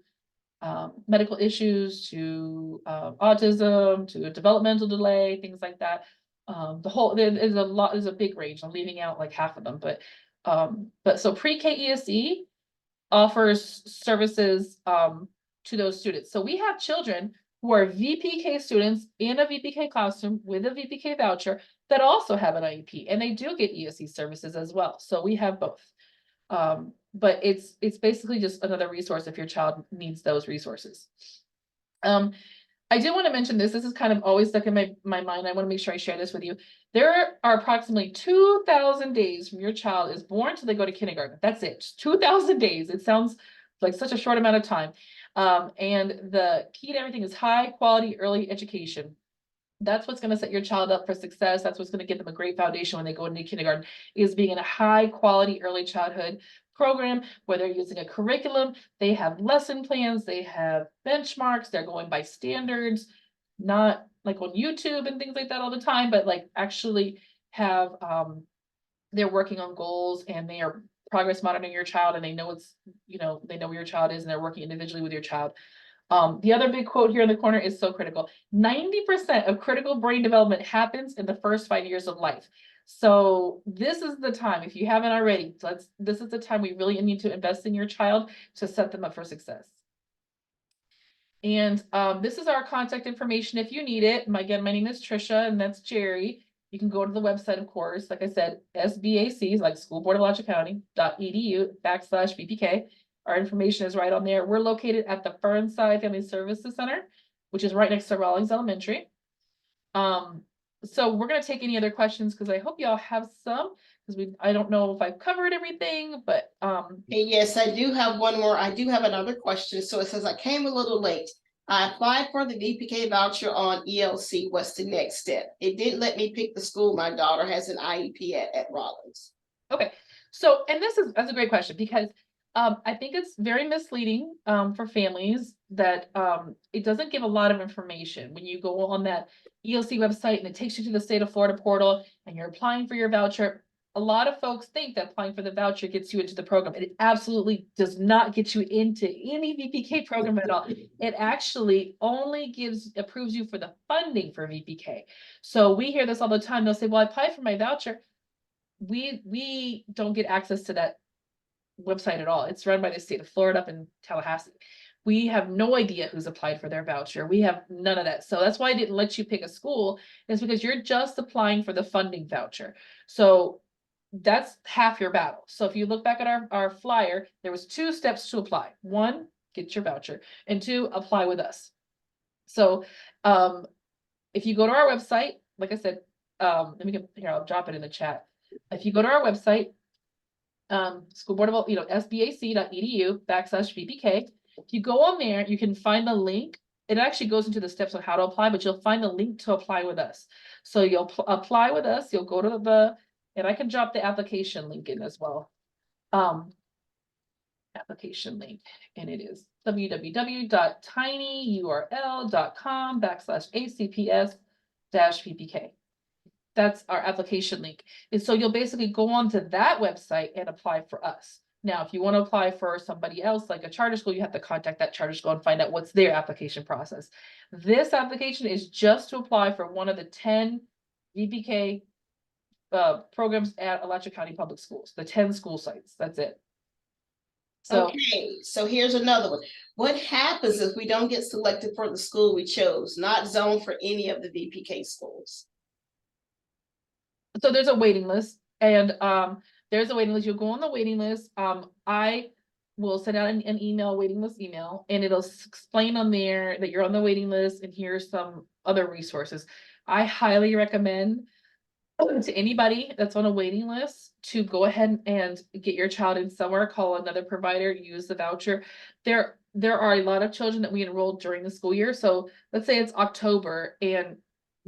medical issues to autism to a developmental delay, things like that. There's a big range. I'm leaving out like half of them, but so pre-K ESE offers services to those students. So we have children who are VPK students in a VPK classroom with a VPK voucher that also have an IEP, and they do get ESE services as well. So we have both. But it's basically just another resource if your child needs those resources. I do want to mention this. This is kind of always stuck in my mind. I want to make sure I share this with you. There are approximately 2,000 days from your child is born till they go to kindergarten. That's it. Just 2,000 days. It sounds like such a short amount of time. And the key to everything is high quality early education. That's what's going to set your child up for success. That's what's going to give them a great foundation when they go into kindergarten, is being in a high quality early childhood program where they're using a curriculum, they have lesson plans, they have benchmarks, they're going by standards, not like on YouTube and things like that all the time, but like actually have they're working on goals and they are progress monitoring your child, and they know they know where your child is and they're working individually with your child. The other big quote here in the corner is so critical. 90% of critical brain development happens in the first 5 years of life. So this is the time, if you haven't already, this is the time we really need to invest in your child to set them up for success. And this is our contact information if you need it. Again, my name is Trisha and that's Jerry. You can go to the website, of course, like I said, SBAC, like School Board of Alachua County.edu/VPK. Our information is right on there. We're located at the Fernside Family Services Center, which is right next to Rawlings Elementary. So we're going to take any other questions because I hope y'all have some, because I don't know if I've covered everything, but Hey, yes, I do have one more. I do have another question. So it says, I came a little late. I applied for the VPK voucher on ELC. What's the next step? It didn't let me pick the school. My daughter has an IEP at Rawlings. Okay, so and that's a great question because I think it's very misleading for families that it doesn't give a lot of information when you go on that ELC website and it takes you to the state of Florida portal and you're applying for your voucher. A lot of folks think that applying for the voucher gets you into the program. It absolutely does not get you into any VPK program at all. It actually only approves you for the funding for VPK. So we hear this all the time. They'll say, well, I applied for my voucher. We don't get access to that website at all. It's run by the state of Florida up in Tallahassee. We have no idea who's applied for their voucher. We have none of that. So that's why I didn't let you pick a school, is because you're just applying for the funding voucher. So that's half your battle. So if you look back at our flyer, there was 2 steps to apply. 1, get your voucher, and 2, apply with us. So, if you go to our website, like I said, let me get here, I'll drop it in the chat. If you go to our website, school board of, sbac.edu/VPK. If you go on there, you can find the link. It actually goes into the steps on how to apply, but you'll find the link to apply with us. So you'll apply with us, you'll go to and I can drop the application link in as well. Application link, and it is www.tinyurl.com/ACPS-VPK. That's our application link. And so you'll basically go onto that website and apply for us. Now, if you want to apply for somebody else, like a charter school, you have to contact that charter school and find out what's their application process. This application is just to apply for one of the 10 VPK programs at Alachua County Public Schools, the 10 school sites. That's it. So, okay, so here's another one. What happens if we don't get selected for the school we chose, not zoned for any of the VPK schools? so there's a waiting list, and there's a waiting list. You'll go on the waiting list. I will send out an email, waiting list email, and it'll explain on there that you're on the waiting list, and here's some other resources. I highly recommend to anybody that's on a waiting list to go ahead and get your child in somewhere, call another provider, use the voucher. There are a lot of children that we enrolled during the school year. So let's say it's October and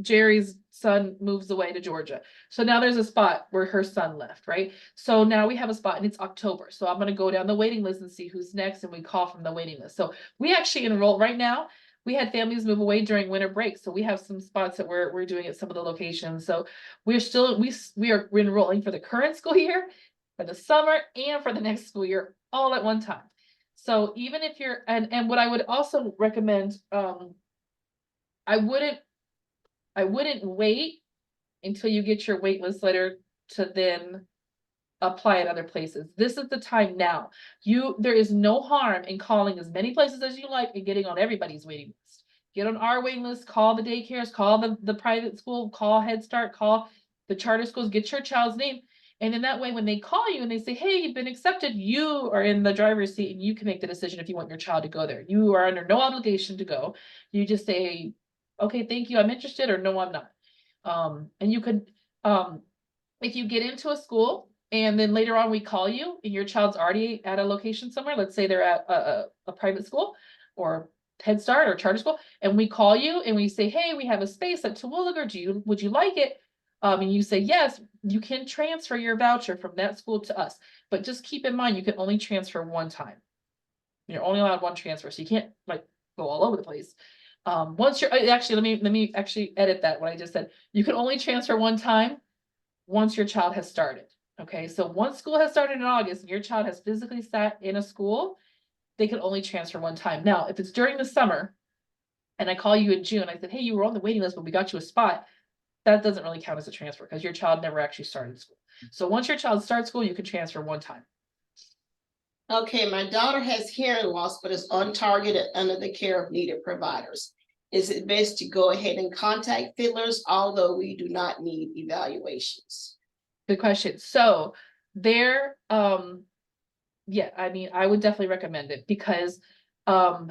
Jerry's son moves away to Georgia. So now there's a spot where her son left, right? So now we have a spot and it's October. So I'm going to go down the waiting list and see who's next, and we call from the waiting list. So we actually enroll right now. We had families move away during winter break. So we have some spots that we're doing at some of the locations. So we're still, we're enrolling for the current school year, for the summer, and for the next school year, all at one time. So even if you're, and what I would also recommend, I wouldn't wait until you get your wait list letter to then apply at other places. This is the time now. There is no harm in calling as many places as you like and getting on everybody's waiting list. Get on our waiting list, call the daycares, call the private school, call Head Start, call the charter schools, get your child's name. And in that way, when they call you and they say, hey, you've been accepted, you are in the driver's seat and you can make the decision if you want your child to go there. You are under no obligation to go. You just say, okay, thank you, I'm interested, or no, I'm not. And you could, if you get into a school and then later on we call you and your child's already at a location somewhere, let's say they're at a private school or Head Start or charter school, and we call you and we say, hey, we have a space at Terwilliger, would you like it? And you say yes, you can transfer your voucher from that school to us. But just keep in mind, you can only transfer one time. You're only allowed one transfer, so you can't like go all over the place. Once you're actually, let me actually edit that, what I just said. You can only transfer one time once your child has started. Okay, so once school has started in August and your child has physically sat in a school, they can only transfer one time. Now, if it's during the summer and I call you in June, I said, hey, you were on the waiting list, but we got you a spot, that doesn't really count as a transfer because your child never actually started school. So once your child starts school, you can transfer one time. Okay, my daughter has hearing loss, but is untargeted under the care of needed providers. Is it best to go ahead and contact Fiddlers, although we do not need evaluations? Good question. So there, yeah, I mean, I would definitely recommend it because, and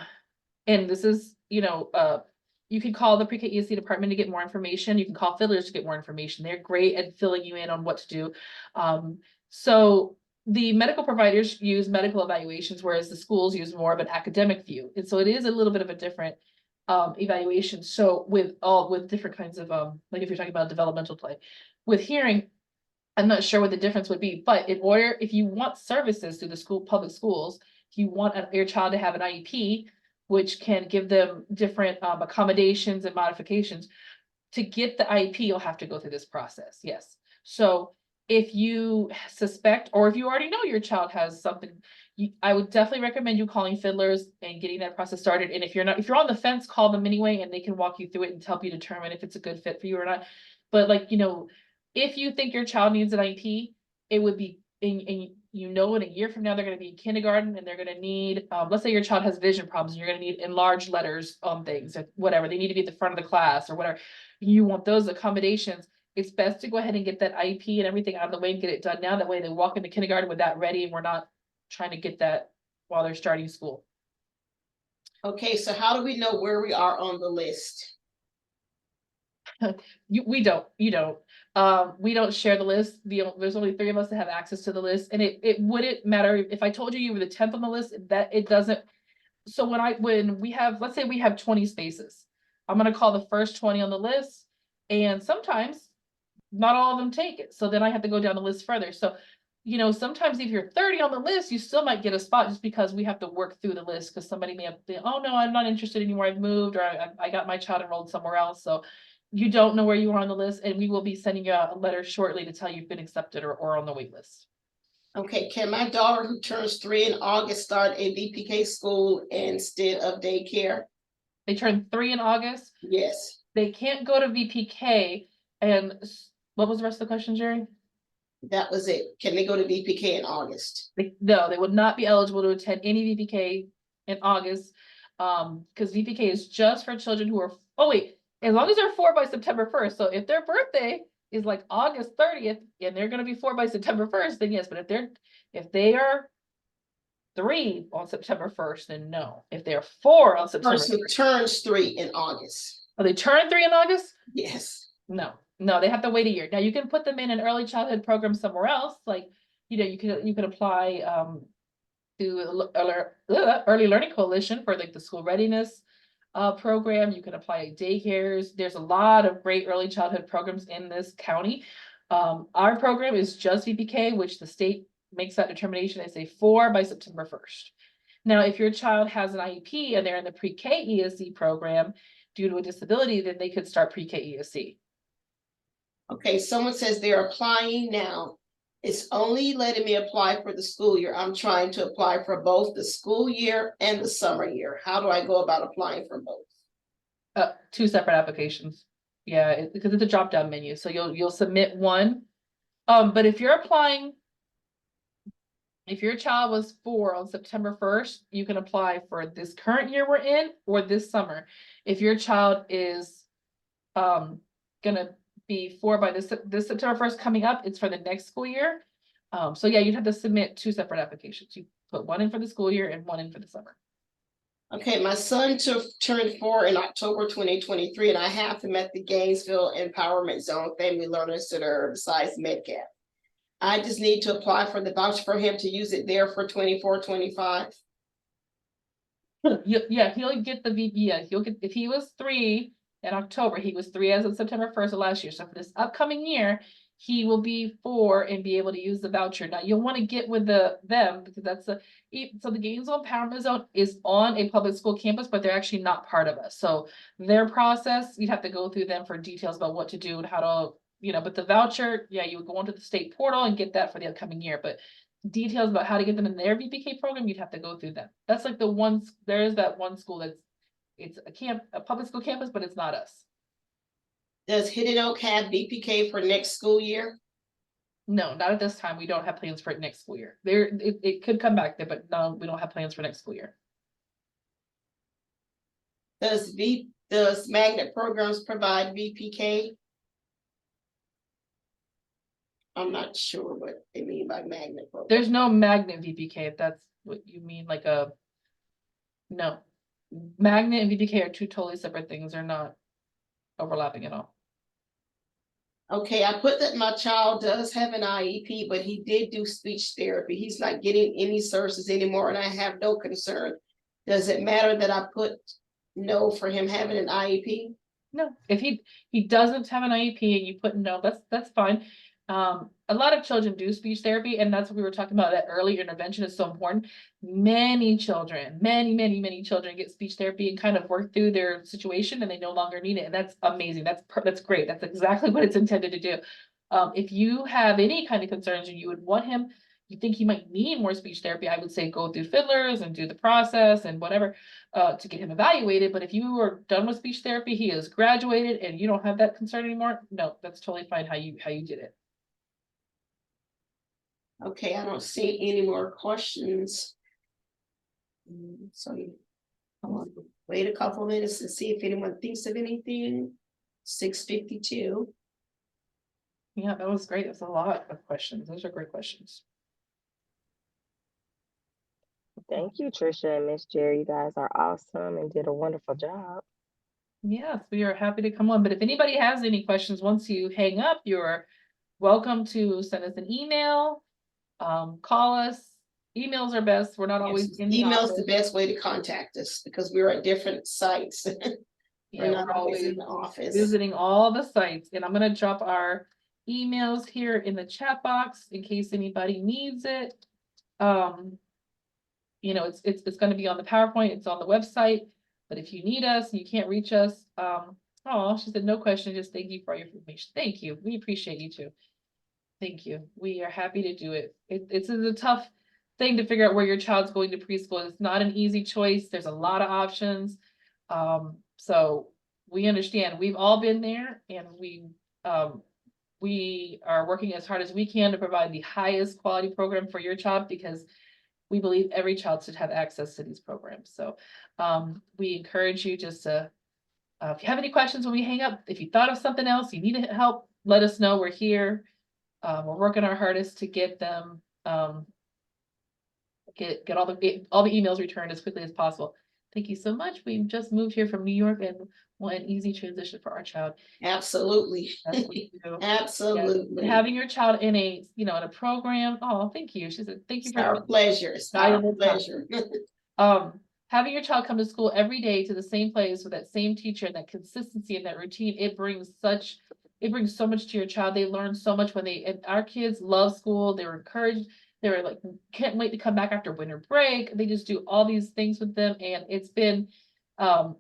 this is, you can call the pre-K ESC department to get more information. You can call Fiddlers to get more information. They're great at filling you in on what to do. So the medical providers use medical evaluations, whereas the schools use more of an academic view. And so it is a little bit of a different evaluation. So with different kinds of, like if you're talking about developmental play, with hearing, I'm not sure what the difference would be, but if you want services through the public schools, if you want your child to have an IEP, which can give them different accommodations and modifications, to get the IEP, you'll have to go through this process. Yes. So if you suspect, or if you already know your child has something, I would definitely recommend you calling Fiddlers and getting that process started. And if you're on the fence, call them anyway, and they can walk you through it and help you determine if it's a good fit for you or not. But like, if you think your child needs an IEP, it would be in a year from now, they're going to be in kindergarten and they're going to need, let's say your child has vision problems and you're going to need enlarged letters on things or whatever. They need to be at the front of the class or whatever. You want those accommodations. It's best to go ahead and get that IEP and everything out of the way and get it done now. That way they walk into kindergarten with that ready and we're not trying to get that while they're starting school. Okay, so how do we know where we are on the list? You don't. We don't share the list. There's only 3 of us that have access to the list, and it wouldn't matter if I told you you were the 10th on the list, that it doesn't. So when we have, let's say we have 20 spaces, I'm gonna call the first 20 on the list, and sometimes not all of them take it. So then I have to go down the list further. So, sometimes if you're 30 on the list, you still might get a spot just because we have to work through the list because somebody may have been, oh no, I'm not interested anymore. I've moved, or I got my child enrolled somewhere else. So you don't know where you are on the list, and we will be sending you a letter shortly to tell you've been accepted or on the wait list. Okay, can my daughter who turns 3 in August start a VPK school instead of daycare? They turn 3 in August. Yes, They can't go to VPK. And what was the rest of the question, Jerry? that was it. Can they go to VPK in August? No, they would not be eligible to attend any VPK in August. Because VPK is just for children who are, oh wait, as long as they're 4 by September 1st. So if their birthday is like August 30th and they're gonna be 4 by September 1st, then yes. But if they are 3 on September 1st, then no. If they're 4 on September Person 1st, turns 3 in August. oh, they turn 3 in August? Yes. No, they have to wait a year. Now you can put them in an early childhood program somewhere else, like, you could apply to Early Learning Coalition for like the school readiness program. You can apply at daycares. There's a lot of great early childhood programs in this county. Our program is just VPK, which the state makes that determination. They say 4 by September 1st. Now, if your child has an IEP and they're in the pre-K ESC program due to a disability, then they could start pre-K ESC. Okay, someone says they're applying now. It's only letting me apply for the school year. I'm trying to apply for both the school year and the summer year. How do I go about applying for both? 2 separate applications. Yeah, because it's a drop-down menu. So you'll submit one. But if you're applying, if your child was 4 on September 1st, you can apply for this current year we're in or this summer. If your child is gonna be 4 by this September 1st coming up, it's for the next school year. So yeah, you'd have to submit 2 separate applications. You put one in for the school year and one in for the summer. Okay, my son turned 4 in October 2023, and I have him at the Gainesville Empowerment Zone Family Learning Center besides MedCap. I just need to apply for the voucher for him to use it there for 24-25. Yeah, he'll get the yeah, he'll get, if he was 3 in October, he was 3 as of September 1st of last year. So for this upcoming year, he will be 4 and be able to use the voucher. Now you'll want to get with them because that's so the Gainesville Empowerment Zone is on a public school campus, but they're actually not part of us. So their process, you'd have to go through them for details about what to do and how to, but the voucher, yeah, you would go onto the state portal and get that for the upcoming year. But details about how to get them in their VPK program, you'd have to go through them. That's like there is that one school it's a public school campus, but it's not us. Does Hidden Oak have VPK for next school year? No, not at this time. We don't have plans for it next school year. It could come back there, but no, we don't have plans for next school year. Does Magnet Programs provide VPK? I'm not sure what they mean by magnet program. There's no magnet VPK, if that's what you mean, no. Magnet and VPK are 2 totally separate things. They're not overlapping at all. Okay, I put that my child does have an IEP, but he did do speech therapy. He's not getting any services anymore, and I have no concern. Does it matter that I put no for him having an IEP? No, if he doesn't have an IEP and you put no, that's fine. A lot of children do speech therapy, and that's what we were talking about. That early intervention is so important. Many children, many children get speech therapy and kind of work through their situation, and they no longer need it, and that's amazing. That's great. That's exactly what it's intended to do. If you have any kind of concerns and you would want him, you think he might need more speech therapy, I would say go through Fiddlers and do the process and whatever to get him evaluated. But if you are done with speech therapy, he is graduated and you don't have that concern anymore, no, that's totally fine how you did it. Okay, I don't see any more questions. So I'll wait a couple minutes to see if anyone thinks of anything. 6:52. Yeah, that was great. That's a lot of questions. Those are great questions. Thank you, Trisha and Miss Jerry. You guys are awesome and did a wonderful job. Yes, we are happy to come on, but if anybody has any questions, once you hang up, you're welcome to send us an email, call us. Emails are best. We're not always Yes, in the email's office. the best way to contact us because we're at different sites. We're Yeah, not we're always in always the office. visiting all the sites, and I'm gonna drop our emails here in the chat box in case anybody needs it. You know, it's gonna be on the PowerPoint, it's on the website, but if you need us and you can't reach us, oh, she said, no question, just thank you for your information. Thank you. We appreciate you too. Thank you. We are happy to do it. It's a tough thing to figure out where your child's going to preschool. It's not an easy choice. There's a lot of options. So we understand. We've all been there, and we are working as hard as we can to provide the highest quality program for your child because we believe every child should have access to these programs. So we encourage you just to, if you have any questions when we hang up, if you thought of something else, you need help, let us know. We're here. We're working our hardest to get them, get all the emails returned as quickly as possible. Thank you so much. We just moved here from New York and want an easy transition for our child. Absolutely. That's what we do. Yeah. Absolutely. And having your child in a, in a program. Oh, thank you. She said, thank you It's for our pleasure. It's our valuable time. pleasure. Having your child come to school every day to the same place with that same teacher and that consistency and that routine, it brings so much to your child. They learn so much and our kids love school. They were encouraged. They were like, can't wait to come back after winter break. They just do all these things with them. And it's been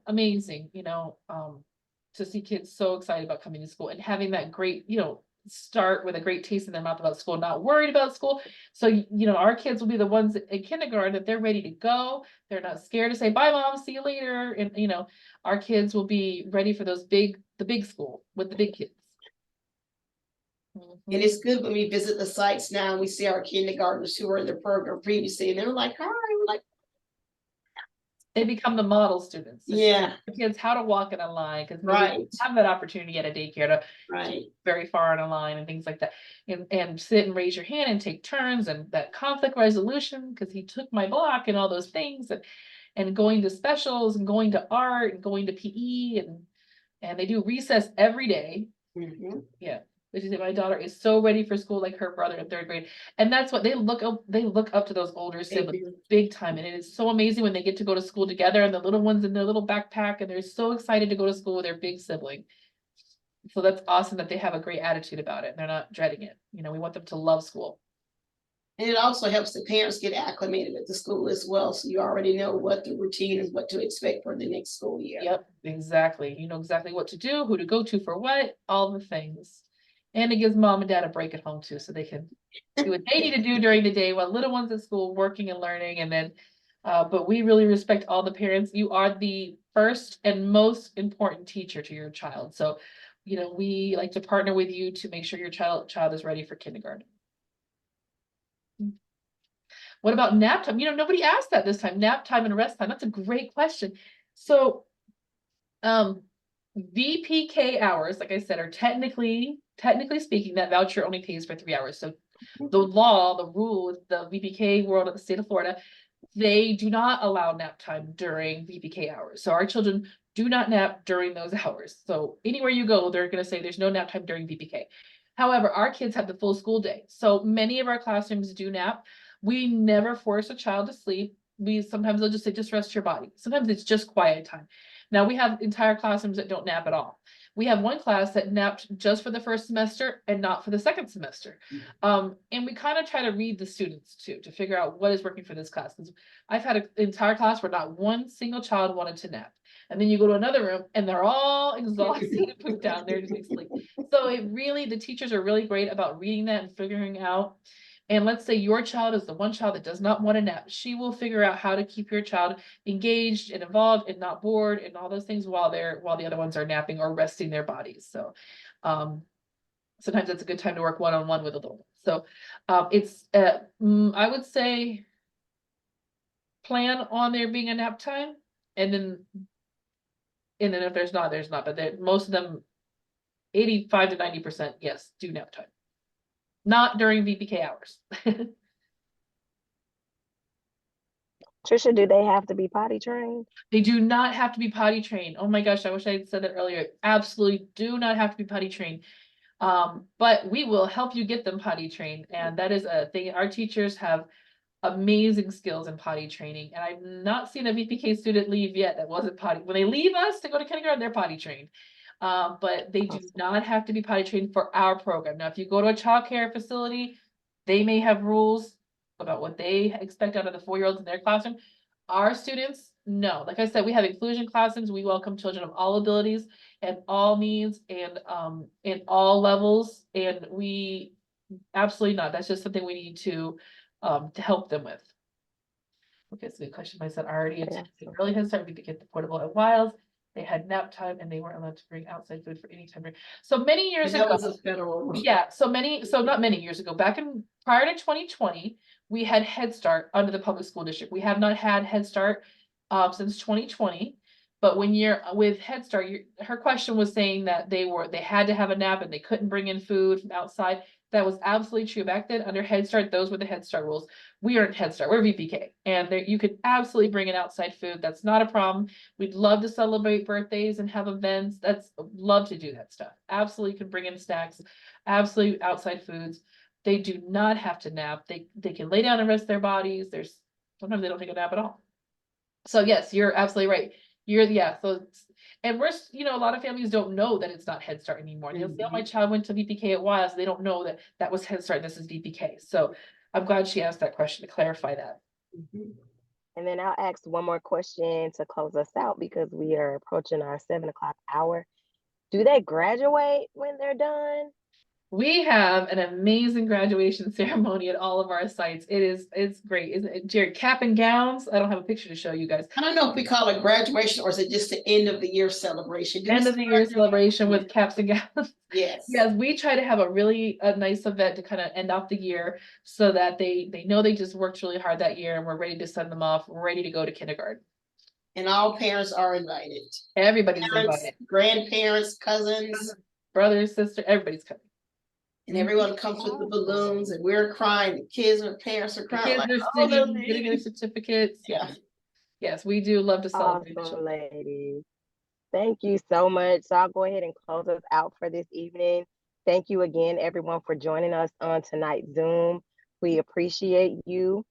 amazing, to see kids so excited about coming to school and having that great, start with a great taste in their mouth about school, not worried about school. So, our kids will be the ones in kindergarten that they're ready to go. They're not scared to say, bye, mom, see you later. And, our kids will be ready for the big school with the big kids. And it's good when we visit the sites now and we see our kindergartners who were in the program previously, and they're like, hi, we're like, They become the model students. yeah, The kids how to walk in a line because right, have that opportunity at a daycare to right. very far in a line and things like that. And sit and raise your hand and take turns and that conflict resolution because he took my block and all those things and going to specials and going to art and going to PE and they do recess every day. Mhm. Yeah. Which is my daughter is so ready for school like her brother in third grade. And that's what they look up to those older siblings big time. And it is so amazing when they get to go to school together and the little ones in their little backpack and they're so excited to go to school with their big sibling. So that's awesome that they have a great attitude about it. They're not dreading it. We want them to love school. And it also helps the parents get acclimated at the school as well. So you already know what the routine is, what to expect for the next school year. Yep, exactly. You know exactly what to do, who to go to for what, all the things. And it gives mom and dad a break at home too, so they can do what they need to do during the day while little ones at school working and learning. And then, but we really respect all the parents. You are the first and most important teacher to your child. So, we like to partner with you to make sure your child is ready for kindergarten. What about nap time? Nobody asked that this time. Nap time and rest time. That's a great question. So, VPK hours, like I said, are technically speaking, that voucher only pays for 3 hours. So the rule with the VPK world of the state of Florida, they do not allow nap time during VPK hours. So our children do not nap during those hours. So anywhere you go, they're going to say there's no nap time during VPK. However, our kids have the full school day. So many of our classrooms do nap. We never force a child to sleep. Sometimes they'll just say, just rest your body. Sometimes it's just quiet time. Now we have entire classrooms that don't nap at all. We have one class that napped just for the first semester and not for the second semester. And we kind of try to read the students too, to figure out what is working for this class. I've had an entire class where not one single child wanted to nap. And then you go to another room and they're all exhausted and pooped out there just asleep. So the teachers are really great about reading that and figuring out. And let's say your child is the one child that does not want to nap. She will figure out how to keep your child engaged and involved and not bored and all those things while the other ones are napping or resting their bodies. So sometimes it's a good time to work one-on-one with a little one. So it's I would say plan on there being a nap time and then if there's not, but most of them 85 to 90%, yes, do nap time. Not during VPK hours. Trisha, do they have to be potty trained? They do not have to be potty trained. Oh my gosh, I wish I had said that earlier. Absolutely do not have to be potty trained. But we will help you get them potty trained. And that is a thing. Our teachers have amazing skills in potty training. And I've not seen a VPK student leave yet that wasn't potty. When they leave us to go to kindergarten, they're potty trained. But they do Awesome. not have to be potty trained for our program. Now, if you go to a child care facility, they may have rules about what they expect out of the 4-year-olds in their classroom. Our students, no. Like I said, we have inclusion classrooms. We welcome children of all abilities and all needs and in all levels. And we absolutely not. That's just something we need to help them with. Okay, so good question. My son already attended early Head Start. We could get the portable at Wiles. They had nap time and they weren't allowed to bring outside food for any time. So many years And that ago. was a federal rule. Yeah, so not many years ago, back in prior to 2020, we had Head Start under the public school district. We have not had Head Start since 2020. But when you're with Head Start, her question was saying that they had to have a nap and they couldn't bring in food from outside. That was absolutely true back then. Under Head Start, those were the Head Start rules. We aren't Head Start, we're VPK. And there you could absolutely bring in outside food. That's not a problem. We'd love to celebrate birthdays and have events. Love to do that stuff. Absolutely can bring in snacks, absolutely outside foods. They do not have to nap. They can lay down and rest their bodies. Sometimes they don't take a nap at all. So yes, you're absolutely right. And a lot of families don't know that it's not Head Start anymore. They'll say, oh, my child went to VPK at Wild, so they don't know that that was Head Start, this is VPK. So I'm glad she asked that question to clarify that. And then I'll ask one more question to close us out because we are approaching our 7 o'clock hour. Do they graduate when they're done? We have an amazing graduation ceremony at all of our sites. It's great. Isn't it, Jared? Cap and gowns. I don't have a picture to show you guys. I don't know if we call it graduation or is it just the end of the year celebration? End of the year celebration with caps and gowns. Yes. Yes, we try to have a nice event to kind of end off the year so that they know they just worked really hard that year and we're ready to send them off, ready to go to kindergarten. And all parents are invited. Everybody's Parents, invited. grandparents, cousins, brothers, sister, everybody's coming. and everyone comes with the balloons and we're crying. The kids and parents are crying. The kids are singing, getting their certificates. Yeah. Yes, we do love to celebrate. Awesome, ladies. Thank you so much. So I'll go ahead and close us out for this evening. Thank you again, everyone, for joining us on tonight's Zoom. We appreciate you.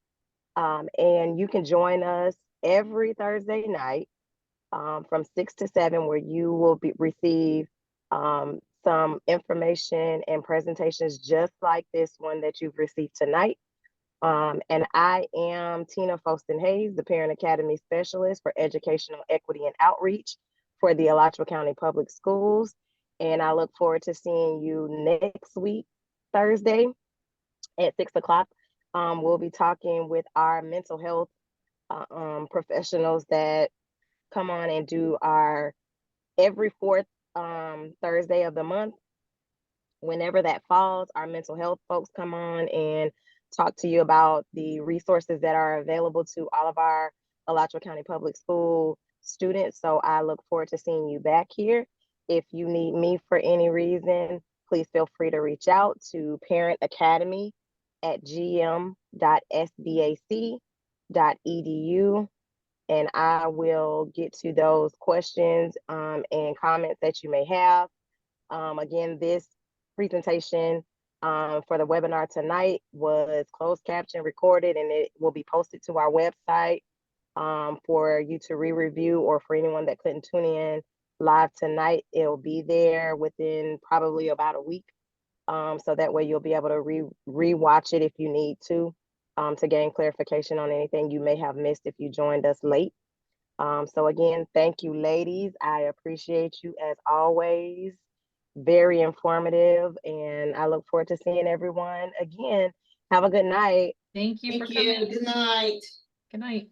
And you can join us every Thursday night from 6 to 7, where you will receive some information and presentations just like this one that you've received tonight. And I am Tina Foston Hayes, the Parent Academy Specialist for Educational Equity and Outreach for the Alachua County Public Schools. And I look forward to seeing you next week, Thursday at 6 o'clock. We'll be talking with our mental health professionals that come on and do our every fourth Thursday of the month. Whenever that falls, our mental health folks come on and talk to you about the resources that are available to all of our Alachua County Public School students. So I look forward to seeing you back here. If you need me for any reason, please feel free to reach out to parentacademy@gm.sbac.edu. And I will get to those questions and comments that you may have. Again, this presentation for the webinar tonight was closed caption recorded, and it will be posted to our website for you to re-review, or for anyone that couldn't tune in live tonight. It'll be there within probably about a week. So that way you'll be able to re-watch it if you need to gain clarification on anything you may have missed if you joined us late. So again, thank you, ladies. I appreciate you as always. Very informative, and I look forward to seeing everyone again. Have a good night. Thank you for coming. Good night. Good night.